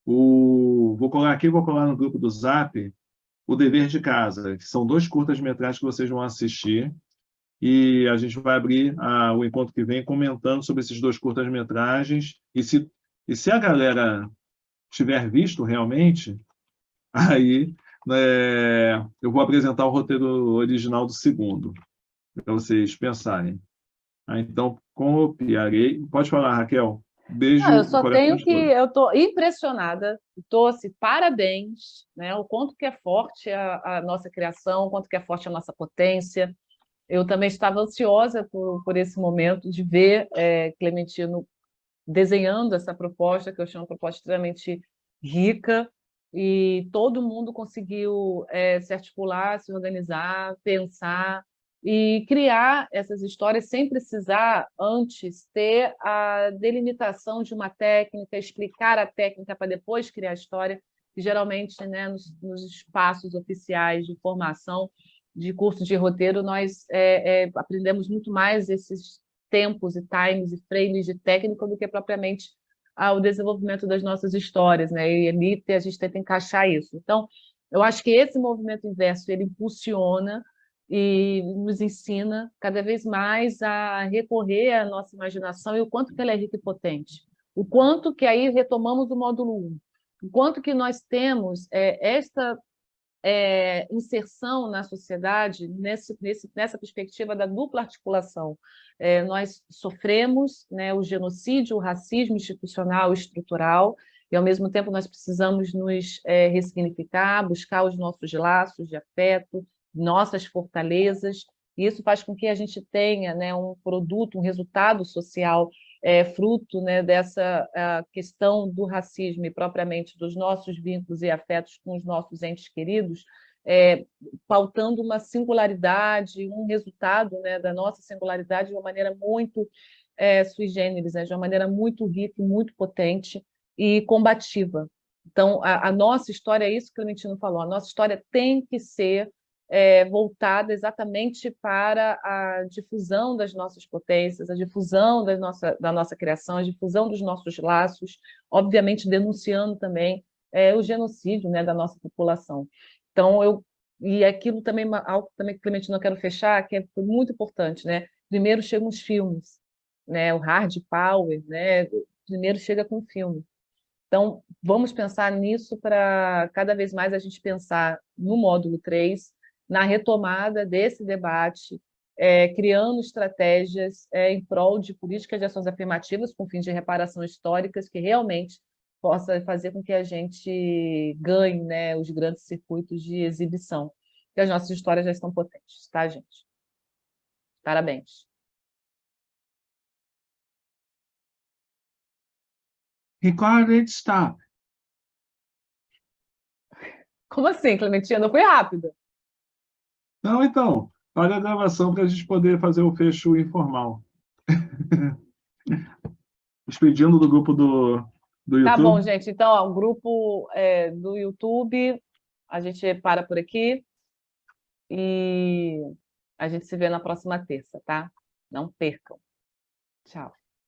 Speaker 2: vou colar no grupo do Zap o dever de casa, que são 2 curtas-metragens que vocês vão assistir, e a gente vai abrir o encontro que vem comentando sobre esses 2 curtas-metragens, e se a galera tiver visto realmente, aí eu vou apresentar o roteiro original do segundo, para vocês pensarem. Então, copiarei. Pode falar, Raquel. Beijo
Speaker 1: Eu
Speaker 2: no
Speaker 1: só
Speaker 2: coração
Speaker 1: tenho
Speaker 2: de
Speaker 1: que...
Speaker 2: todos.
Speaker 1: Eu estou impressionada, estou assim, parabéns, né? O quanto que é forte a nossa criação, o quanto que é forte a nossa potência. Eu também estava ansiosa por esse momento de ver Clementino desenhando essa proposta, que eu achei uma proposta extremamente rica, e todo mundo conseguiu se articular, se organizar, pensar e criar essas histórias sem precisar, antes, ter a delimitação de uma técnica, explicar a técnica para depois criar a história, que geralmente, né, nos espaços oficiais de formação de curso de roteiro, nós aprendemos muito mais esses tempos e times e frames de técnica do que propriamente o desenvolvimento das nossas histórias, né? E ali a gente tenta encaixar isso. Então, eu acho que esse movimento inverso ele impulsiona e nos ensina cada vez mais a recorrer à nossa imaginação e o quanto que ela é rica e potente. O quanto que aí retomamos o módulo 1, o quanto que nós temos esta inserção na sociedade nessa perspectiva da dupla articulação. Nós sofremos, né, o genocídio, o racismo institucional e estrutural, e, ao mesmo tempo, nós precisamos nos ressignificar, buscar os nossos laços de afeto, nossas fortalezas, e isso faz com que a gente tenha, né, um produto, um resultado social fruto, né, dessa questão do racismo e propriamente dos nossos vínculos e afetos com os nossos entes queridos, pautando uma singularidade, um resultado, né, da nossa singularidade de uma maneira muito sui generis, né, de uma maneira muito rica, muito potente e combativa. Então, a nossa história, é isso que o Clementino falou, a nossa história tem que ser voltada exatamente para a difusão das nossas potências, a difusão da nossa criação, a difusão dos nossos laços, obviamente denunciando também o genocídio, né, da nossa população. Então, e aquilo também, algo também que Clementino eu quero fechar, que foi muito importante, né? Primeiro chegam os filmes, né? O hard power, né? Primeiro chega com o filme. Então, vamos pensar nisso para cada vez mais a gente pensar no módulo 3, na retomada desse debate, criando estratégias em prol de políticas de ações afirmativas com fins de reparação históricas que realmente possa fazer com que a gente ganhe, né, os grandes circuitos de exibição. E as nossas histórias já estão potentes, tá, gente? Parabéns.
Speaker 2: Recorded stop.
Speaker 1: Como assim, Clementina? Eu fui rápida.
Speaker 2: Não, então, olha a gravação para a gente poder fazer o fecho informal. Despedindo do grupo do YouTube.
Speaker 1: Tá bom, gente. Então, ó, o grupo do YouTube, a gente para por aqui e a gente se vê na próxima terça, tá? Não percam. Tchau.